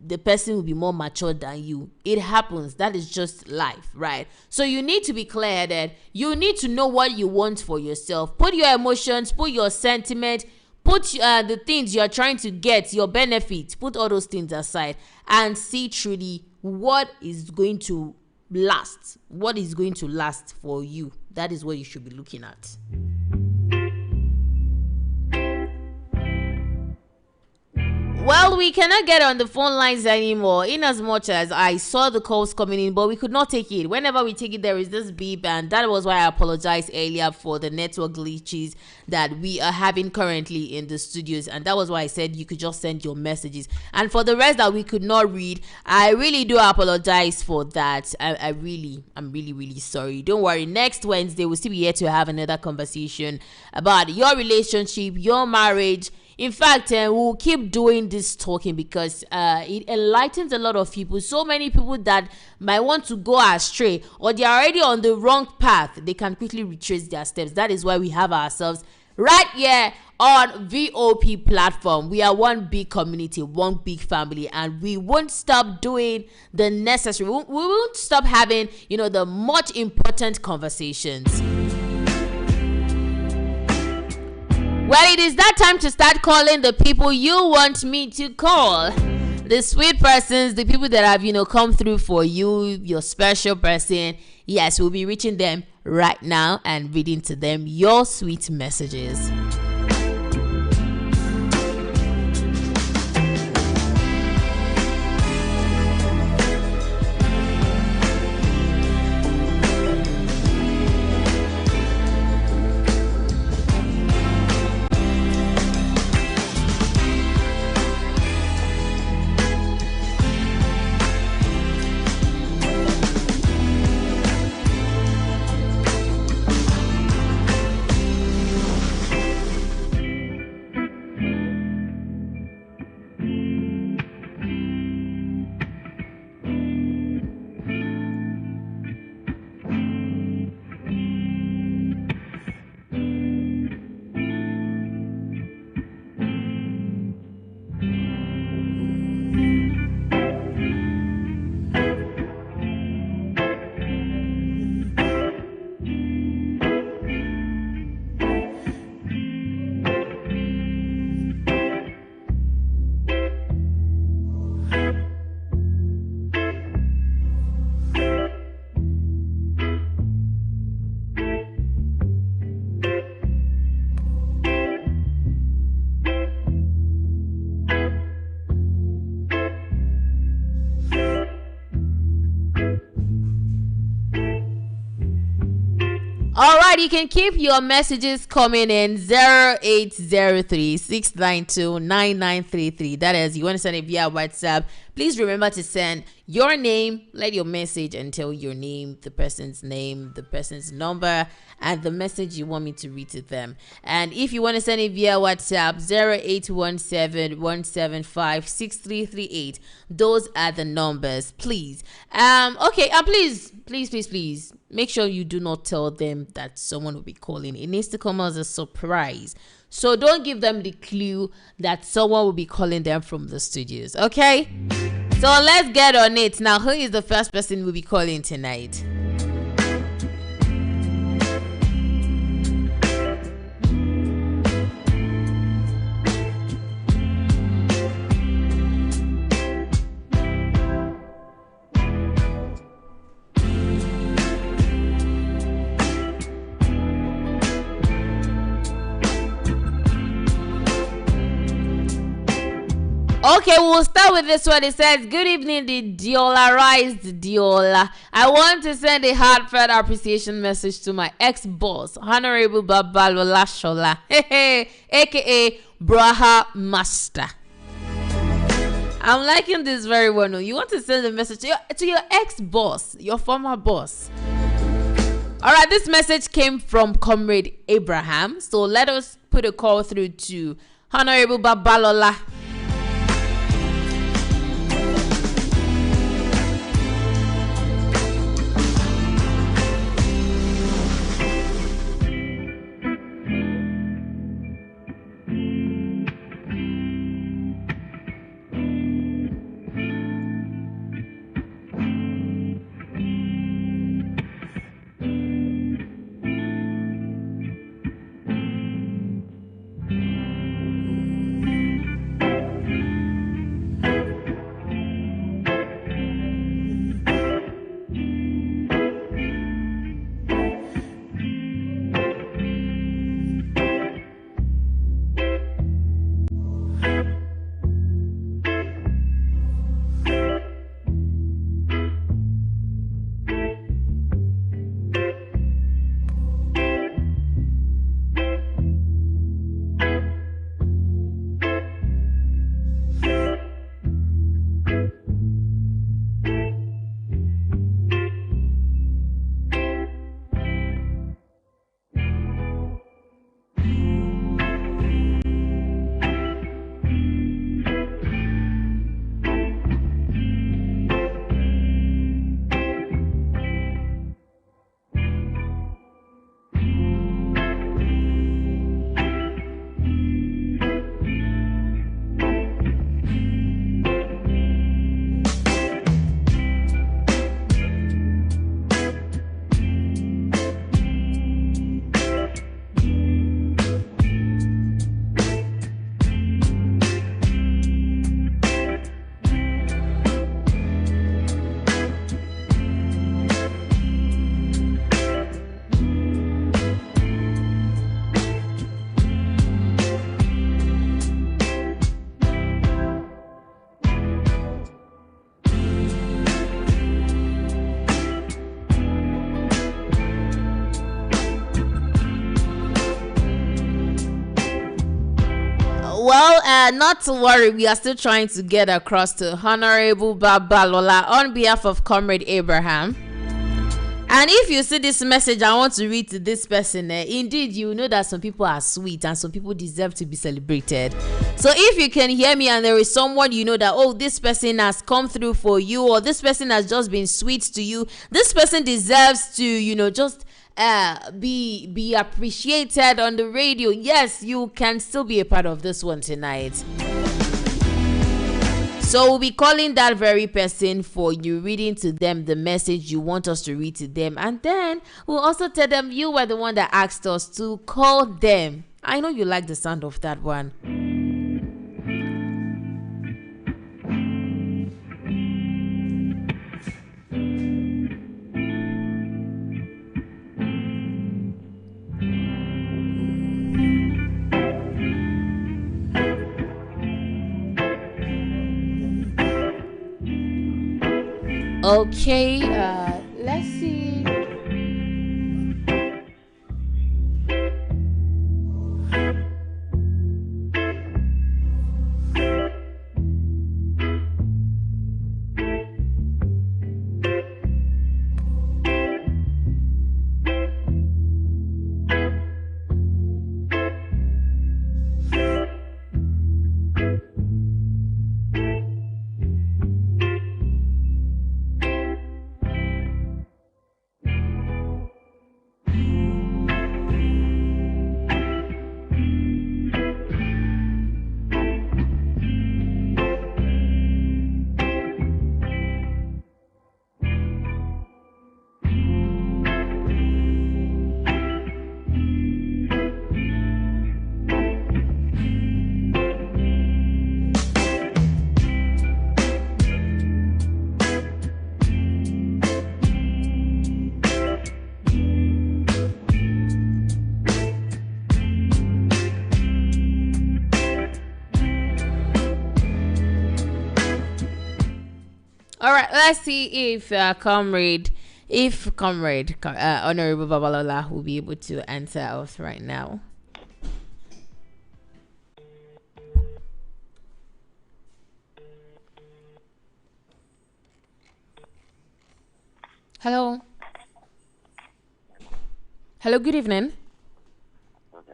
the person will be more mature than you. It happens. That is just life, right? So you need to be clear-headed. You need to know what you want for yourself. Put your emotions, put your sentiment, put the things you're trying to get, your benefits, put all those things aside and see truly what is going to last. What is going to last for you. That is what you should be looking at. Well, we cannot get on the phone lines anymore, in as much as I saw the calls coming in, but we could not take it. Whenever we take it, there is this beep, and that was why I apologized earlier for the network glitches that we are having currently in the studios, and that was why I said you could just send your messages. And for the rest that we could not read, I really do apologize for that. I'm really sorry. Don't worry. Next Wednesday, we'll still be here to have another conversation about your relationship, your marriage. In fact, we'll keep doing this talking because it enlightens a lot of people. So many people that might want to go astray or they are already on the wrong path, they can quickly retrace their steps. That is why we have ourselves right here on VOP platform. We are one big community, one big family, and we won't stop doing the necessary. We won't stop having, the much important conversations. Well, it is that time to start calling the people you want me to call. The sweet persons, the people that have, come through for you, your special person. Yes, we'll be reaching them right now and reading to them your sweet messages. All right, you can keep your messages coming in 0803-692-9933. That is, you want to send it via WhatsApp. Please remember to send your name, let your message and tell your name, the person's number, and the message you want me to read to them. And if you want to send it via WhatsApp, 0817-175-6338. Those are the numbers, please. Okay, please make sure you do not tell them that someone will be calling. It needs to come as a surprise. So don't give them the clue that someone will be calling them from the studios, okay? So let's get on it. Now, who is the first person we'll be calling tonight? Okay, we'll start with this one. It says, good evening, the dollarized Diola. I want to send a heartfelt appreciation message to my ex-boss, Honorable Babalola Shola, aka Braha Master. I'm liking this very well. You want to send a message to your ex-boss, your former boss. All right, this message came from Comrade Abraham. So let us put a call through to Honorable Babalola. Well, not to worry. We are still trying to get across to Honorable Babalola on behalf of Comrade Abraham. And if you see this message, I want to read to this person. Indeed, you know that some people are sweet and some people deserve to be celebrated. So if you can hear me and there is someone you know that, oh, this person has come through for you, or this person has just been sweet to you, this person deserves to, just be appreciated on the radio. Yes, you can still be a part of this one tonight. So we'll be calling that very person for you, reading to them the message you want us to read to them, and then we'll also tell them you were the one that asked us to call them. I know you like the sound of that one. Okay, let's see. All right, let's see if Comrade Honorable Babalola will be able to answer us right now. Hello. Hello, good evening. Okay.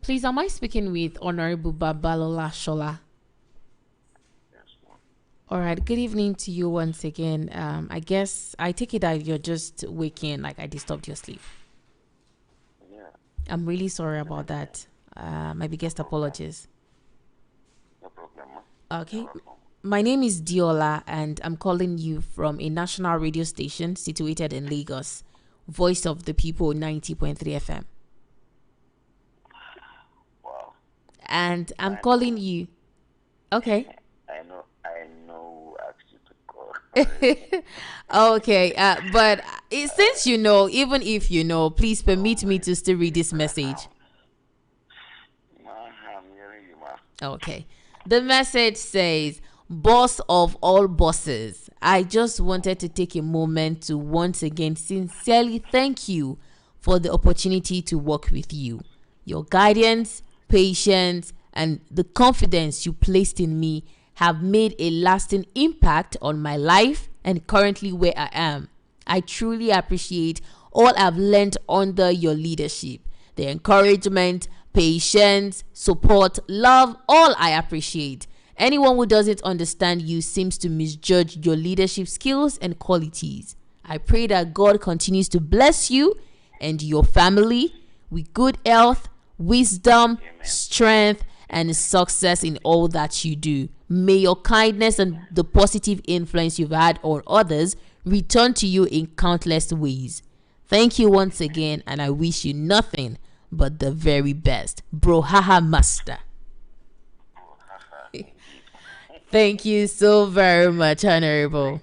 Please, am I speaking with Honorable Babalola Shola? All right, good evening to you once again. I guess I take it that you're just waking, like I disturbed your sleep. Yeah. I'm really sorry about that. My biggest apologies. No problem. Okay. My name is Diola and I'm calling you from a national radio station situated in Lagos, Voice of the People 90.3 FM. Wow. And I'm calling you. Okay. I know who asked you to call. Okay, but since you know, even if you know, please permit me to still read this message. I'm hearing you, ma. Okay. The message says, boss of all bosses, I just wanted to take a moment to once again sincerely thank you for the opportunity to work with you. Your guidance, patience, and the confidence you placed in me have made a lasting impact on my life and currently where I am. I truly appreciate all I've learned under your leadership. The encouragement, patience, support, love, all I appreciate. Anyone who doesn't understand you seems to misjudge your leadership skills and qualities. I pray that God continues to bless you and your family with good health, wisdom, strength, and success in all that you do. May your kindness and the positive influence you've had on others return to you in countless ways. Thank you once again, and I wish you nothing but the very best. Bro, haha, master. Thank you so very much, Honorable.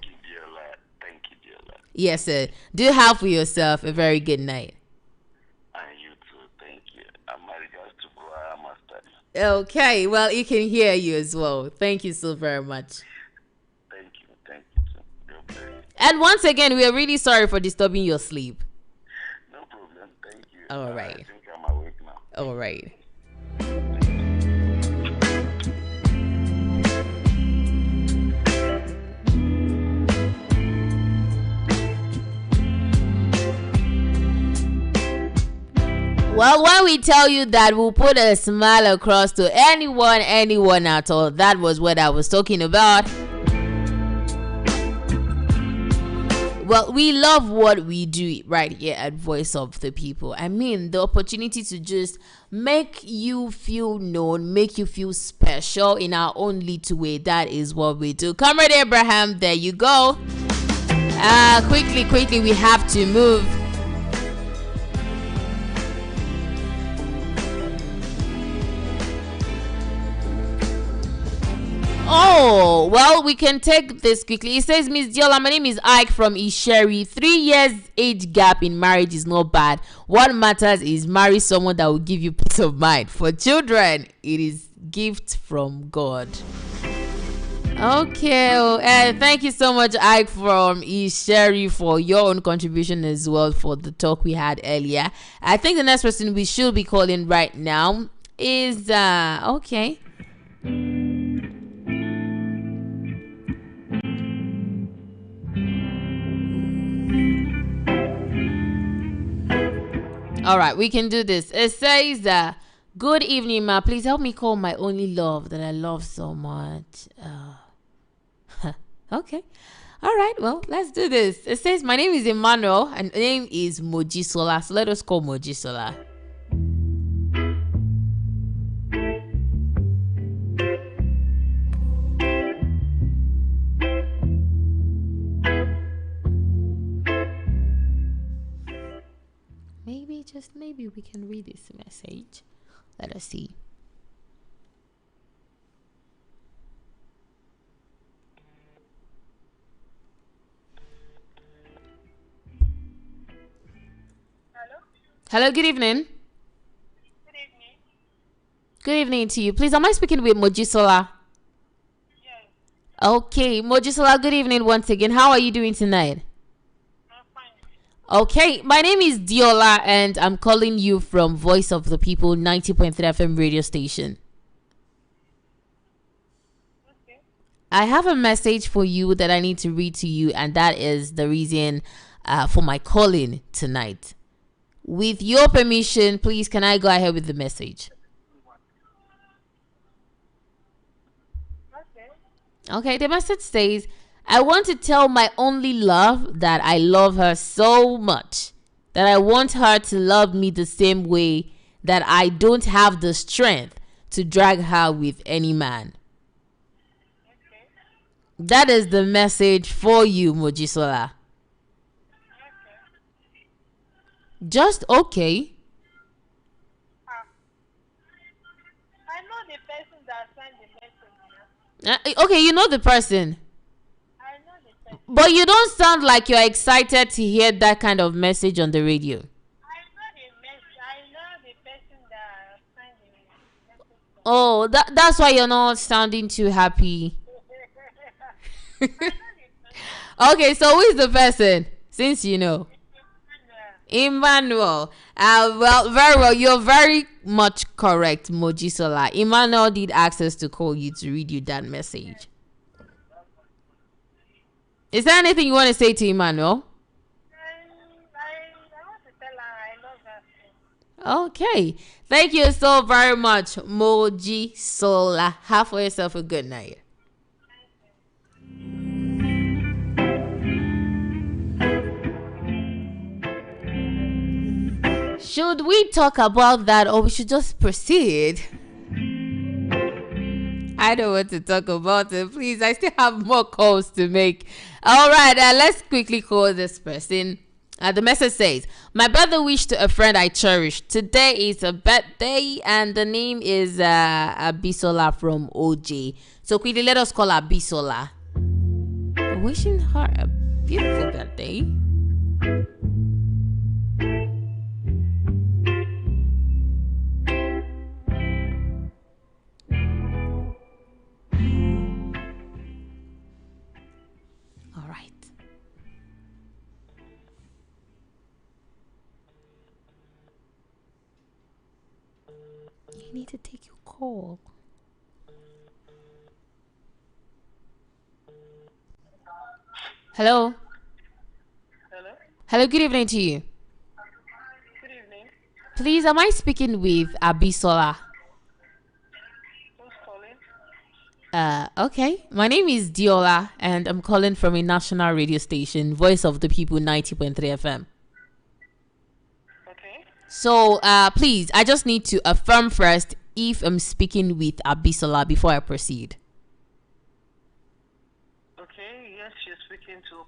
Thank you, dear lad. Yes, sir. Do have for yourself a very good night. And you too, thank you. And my regards to Bro Master. Okay, well, you can hear you as well. Thank you so very much. Thank you too. Okay. And once again, we are really sorry for disturbing your sleep. No problem, thank you. All right. I think I'm awake now. All right. Well, when we tell you that we'll put a smile across to anyone at all, that was what I was talking about. Well, we love what we do right here at Voice of the People. I mean, the opportunity to just make you feel known, make you feel special in our own little way. That is what we do. Comrade Abraham, there you go. Quickly, we have to move. Oh, well, we can take this quickly. It says, Miss Diola, my name is Ike from Isheri. 3 years age gap in marriage is not bad. What matters is marry someone that will give you peace of mind. For children, it is gift from God. Okay, thank you so much, Ike from Isheri, for your own contribution as well for the talk we had earlier. I think the next person we should be calling right now is okay. All right, we can do this. It says, good evening, ma. Please help me call my only love that I love so much. Okay. All right, well, let's do this. It says, my name is Emmanuel and name is Mojisola. So let us call Mojisola. Maybe we can read this message. Let us see. Hello, good evening. Good evening to you. Please, am I speaking with Mojisola? Yes. Okay, Mojisola, good evening once again. How are you doing tonight? Okay, my name is Diola and I'm calling you from Voice of the People 90.3 FM radio station. Okay. I have a message for you that I need to read to you, and that is the reason for my calling tonight. With your permission, please, can I go ahead with the message? Okay, the message says, I want to tell my only love that I love her so much, that I want her to love me the same way, that I don't have the strength to drag her with any man. Okay. That is the message for you, Mojisola. Okay. Just okay. I know the person that sent the message. Okay, you know the person. But you don't sound like you're excited to hear that kind of message on the radio. I know the person that signed the message. Oh, that's why you're not sounding too happy. Okay, so who is the person? Since you know. Emmanuel. Well, very well. You're very much correct, Mojisola. Emmanuel did ask us to call you to read you that message. Is there anything you want to say to Emmanuel? I want to tell her I love her. Okay. Thank you so very much, Mojisola. Have for yourself a good night. Should we talk about that, or we should just proceed? I don't want to talk about it. Please, I still have more calls to make. All right, let's quickly call this person. The message says, my brother wished to a friend I cherish. Today is a birthday, and the name is Abisola from OJ. So quickly, let us call Abisola. Wishing her a beautiful birthday. You need to take your call. Hello? Hello? Hello, good evening to you. Good evening. Please, am I speaking with Abisola? Who's calling? Okay. My name is Diola, and I'm calling from a national radio station, Voice of the People 90.3 FM. Okay. So, please, I just need to affirm first if I'm speaking with Abisola before I proceed. Okay, yes, you're speaking to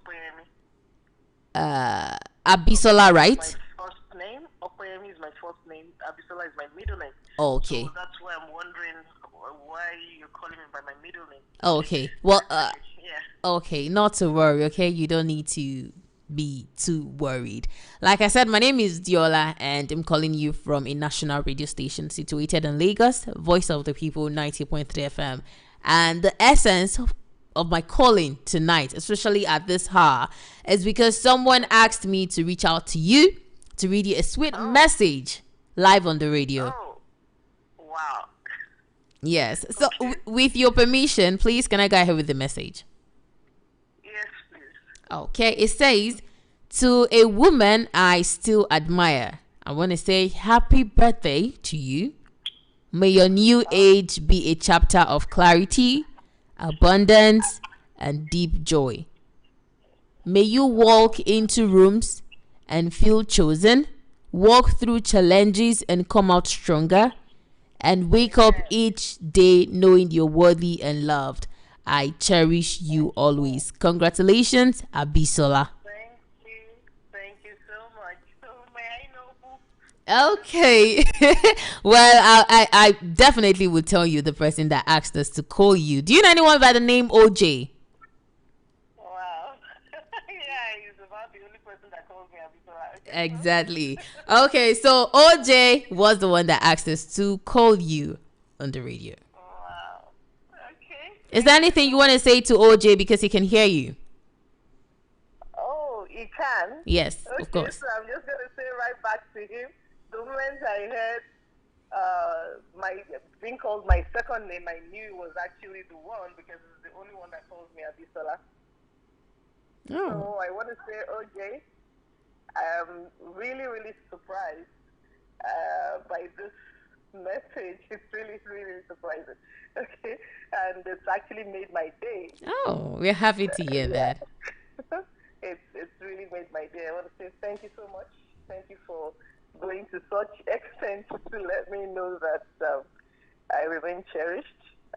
Opeyemi. Abisola, right? My first name, Opeyemi is my first name, Abisola is my middle name. Okay. So that's why I'm wondering why you're calling me by my middle name. Okay. Well, Yeah. okay, not to worry, okay? You don't need to be too worried. Like I said, my name is Diola, and I'm calling you from a national radio station situated in Lagos, Voice of the People 90.3 FM. And the essence of my calling tonight, especially at this hour, is because someone asked me to reach out to you to read you a sweet message live on the radio. Oh, wow. Yes. So, with your permission, please, can I go ahead with the message? Yes, please. Okay. It says, to a woman I still admire, I want to say happy birthday to you. May your new age be a chapter of clarity, abundance, and deep joy. May you walk into rooms and feel chosen, walk through challenges and come out stronger, and wake up each day knowing you're worthy and loved. I cherish you always. Congratulations, Abisola. Thank you so much. So may I know who? Okay. Well, I definitely would tell you the person that asked us to call you. Do you know anyone by the name OJ? Wow. Yeah, he's about the only person that calls me Abisola. Exactly. Okay, so OJ was the one that asked us to call you on the radio. Wow. Okay. Is there anything you want to say to OJ because he can hear you? Oh, he can? Yes, Okay, of course. so I'm just going to say right back to him. The moment I heard my being called my second name, I knew it was actually the one because it's the only one that calls me Abisola. Oh. So I want to say, OJ, I am really, really surprised by this message. It's really, really surprising. Okay, and it's actually made my day. Oh, we're happy to hear that. It's really made my day. I want to say thank you so much. Thank you for going to such extent to let me know that I remain cherished.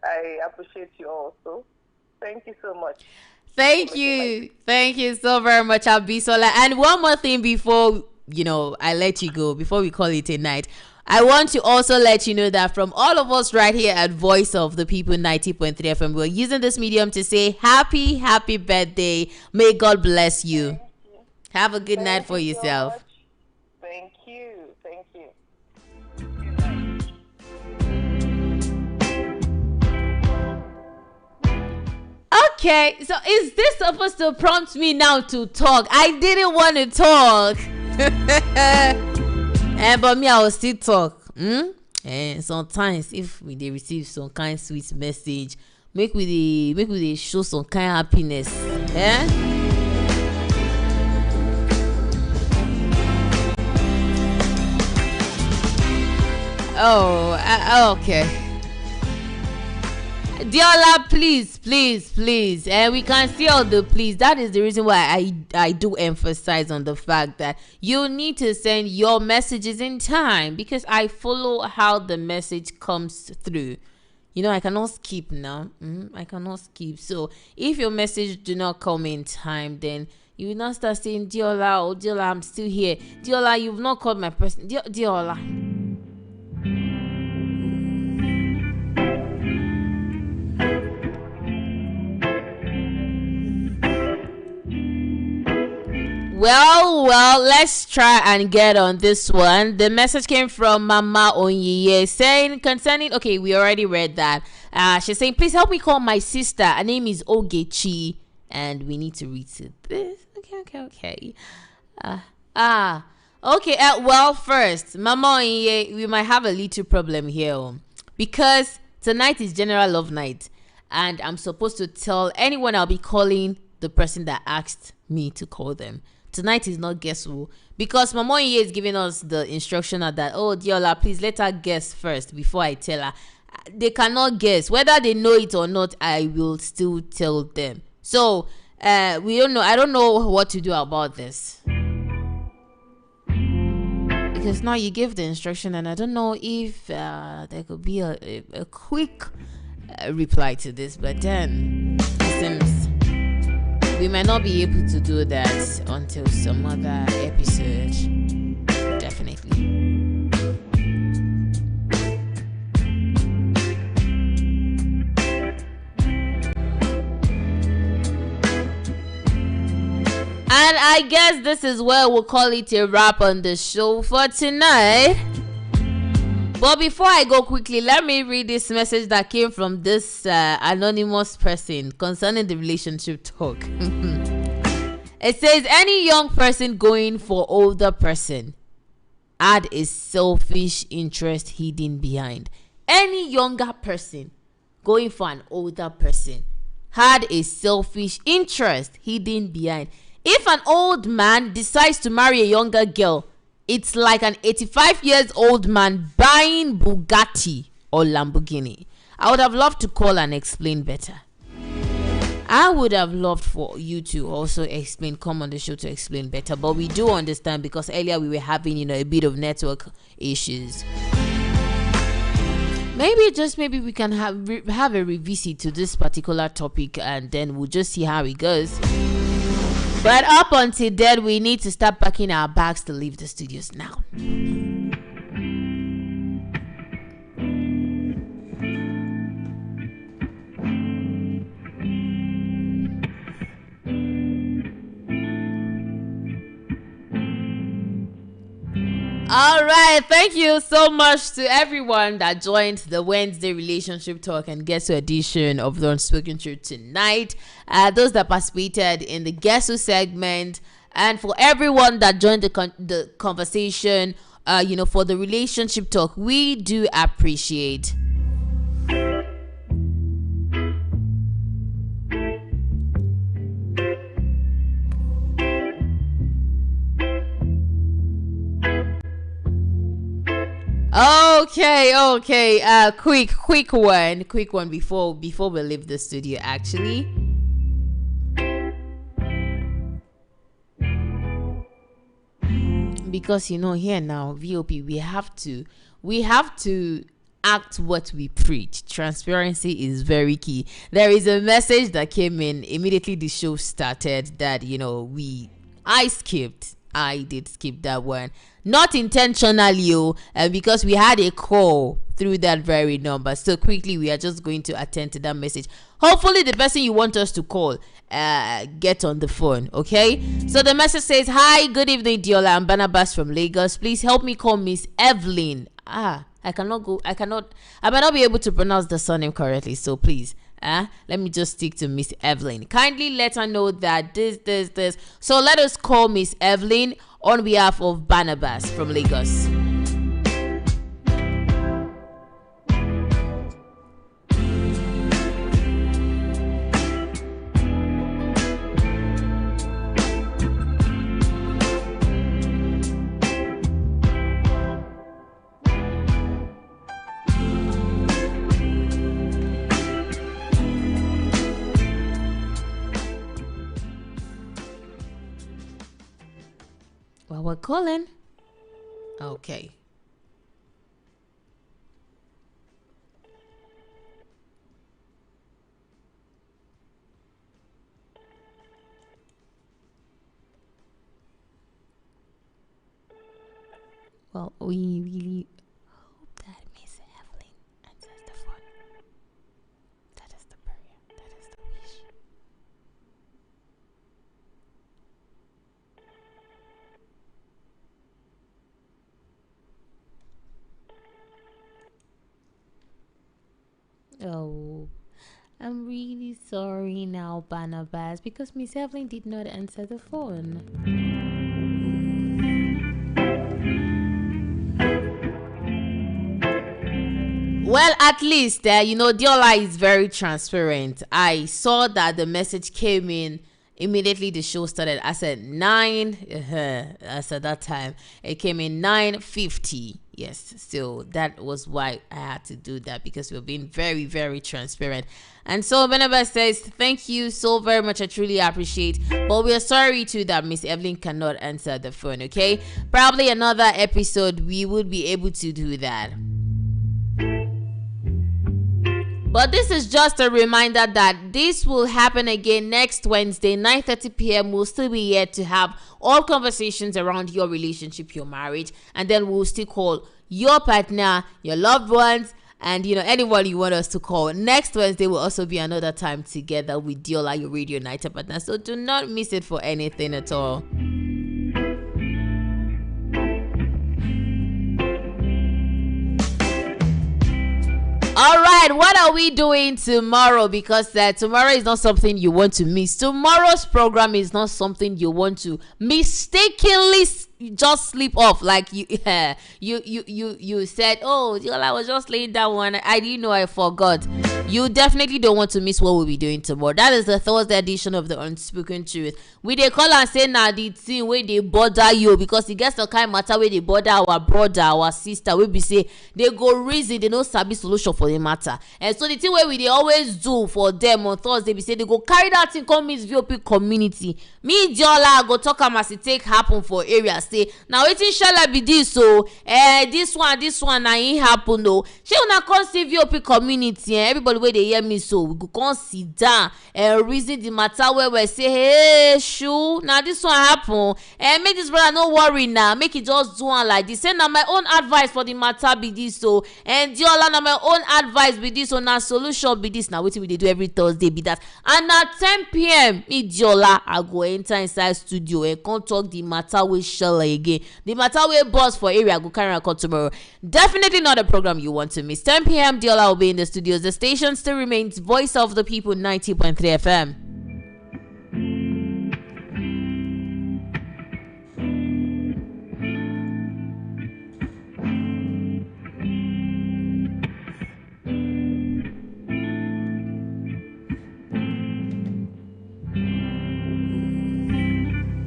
I appreciate you also. Thank you so much. Thank you. Thank you so very much, Abisola. And one more thing before, I let you go, before we call it a night. I want to also let you know that from all of us right here at Voice of the People 90.3 FM, we're using this medium to say happy birthday. May God bless you. Have a good night for yourself. So thank you. Thank you. Okay, so is this supposed to prompt me now to talk? I didn't want to talk. But me, I will still talk. And sometimes if we dey receive some kind sweet message, make we dey show some kind happiness. Okay. Diola, please. And we can see all the please. That is the reason why I do emphasize on the fact that you need to send your messages in time, because I follow how the message comes through. I cannot skip now. I cannot skip. So if your message do not come in time, then you will not start saying, Diola, I'm still here. Diola, you've not called my person. Diola. Well, let's try and get on this one. The message came from Mama Onyiye saying concerning, okay, we already read that. She's saying, please help me call my sister. Her name is Ogechi, and we need to read this. Okay. Okay, well, first, Mama Onyiye, we might have a little problem here, because tonight is General Love Night, and I'm supposed to tell anyone I'll be calling the person that asked me to call them. Tonight is not guess who, because Mama Onye is giving us the instruction that, oh Diola, please let her guess first before I tell her. They cannot guess whether they know it or not. I will still tell them. So we don't know. I don't know what to do about this, because now you give the instruction, and I don't know if there could be a quick reply to this. But then it seems we might not be able to do that until some other episode. Definitely. And I guess this is where we'll call it a wrap on the show for tonight. But before I go quickly, let me read this message that came from this anonymous person concerning the relationship talk. It says, any young person going for older person had a selfish interest hidden behind. Any younger person going for an older person had a selfish interest hidden behind. If an old man decides to marry a younger girl, it's like an 85 years old man buying Bugatti or Lamborghini. I would have loved to call and explain better. I would have loved for you to also come on the show to explain better, but we do understand, because earlier we were having, a bit of network issues. Maybe we can have a revisit to this particular topic, and then we'll just see how it goes. But up until then, we need to start packing our bags to leave the studios now. All right, thank you so much to everyone that joined the Wednesday Relationship Talk and Guess Who edition of the Unspoken Truth tonight. Those that participated in the Guess Who segment, and for everyone that joined the conversation, for the Relationship Talk, we do appreciate. Okay. Quick one before we leave the studio, actually. Because here now, VOP, we have to act what we preach. Transparency is very key. There is a message that came in immediately the show started that I did skip that one, not intentionally, because we had a call through that very number. So quickly, we are just going to attend to that message. Hopefully, the person you want us to call get on the phone, okay? So the message says, "Hi, good evening, Diola. I'm Barnabas from Lagos. Please help me call Miss Evelyn." I might not be able to pronounce the surname correctly, so please. Let me just stick to Miss Evelyn. Kindly let her know that this. So let us call Miss Evelyn on behalf of Barnabas from Lagos. We're calling. Okay. Well, we really hope that Miss Evelyn answers the phone. That is the prayer. That is the wish. Oh, I'm really sorry now, Barnabas, because Miss Evelyn did not answer the phone. Well, at least, Diola is very transparent. I saw that the message came in Immediately the show started. I said 9. As at that time, it came in 9:50. Yes, so that was why I had to do that, because we're being very, very transparent. And so Benaba says, thank you so very much. I truly appreciate. But we are sorry too that Miss Evelyn cannot answer the phone. Okay, probably another episode we would be able to do that. But this is just a reminder that this will happen again next Wednesday, 9:30 p.m. We'll still be here to have all conversations around your relationship, your marriage, and then we'll still call your partner, your loved ones, and anyone you want us to call. Next Wednesday will also be another time together with Diola, your radio night partner. So do not miss it for anything at all. All right, what are we doing tomorrow? Because tomorrow is not something you want to miss. Tomorrow's program is not something you want to mistakenly just sleep off. Like you said, oh, I was just laying down one. I didn't know, I forgot. You definitely don't want to miss what we'll be doing tomorrow. That is the Thursday edition of the Unspoken Truth. We they call and say now the thing where they bother you, because it gets the kind of matter where they bother our brother, our sister. We be say they go reason, they no sabi solution for the matter. And so the thing where we they always do for them on Thursday, be say they go carry that thing come Miss VOP community. Me Diola go talk am as it take happen for area. Say now wetin shall be this, so this one na it happen though. She una come see VOP community, everybody where they hear me, so we go come sit down and reason the matter where we say, hey shoo, now this one happen, and make this brother no worry now, make it just do one like this. Say now my own advice for the matter be this, so and Diola now my own advice be this, so now solution be this. Now wetin we dey do every Thursday be that, and at 10 p.m. me Diola I go enter inside studio and come talk the matter with shell again, the matter with boss for area. I go carry come tomorrow. Definitely not a program you want to miss. 10 p.m. Diola will be in the studios. The station still remains Voice of the People 90.3 FM.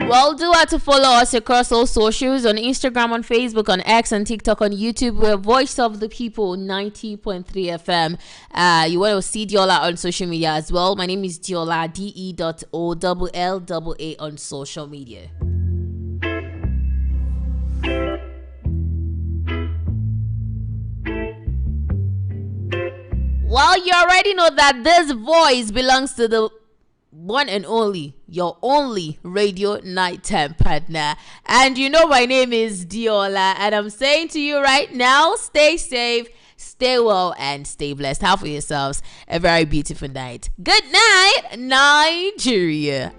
Well, do have to follow us across all socials, on Instagram, on Facebook, on X, and TikTok, on YouTube. We're Voice of the People 90.3 FM. You want to see Diola on social media as well. My name is Diola, DE.OLLAA on social media. Well, you already know that this voice belongs to the one and only, your only radio nighttime partner. And you know my name is Diola, and I'm saying to you right now, stay safe, stay well, and stay blessed. Have for yourselves a very beautiful night. Good night, Nigeria.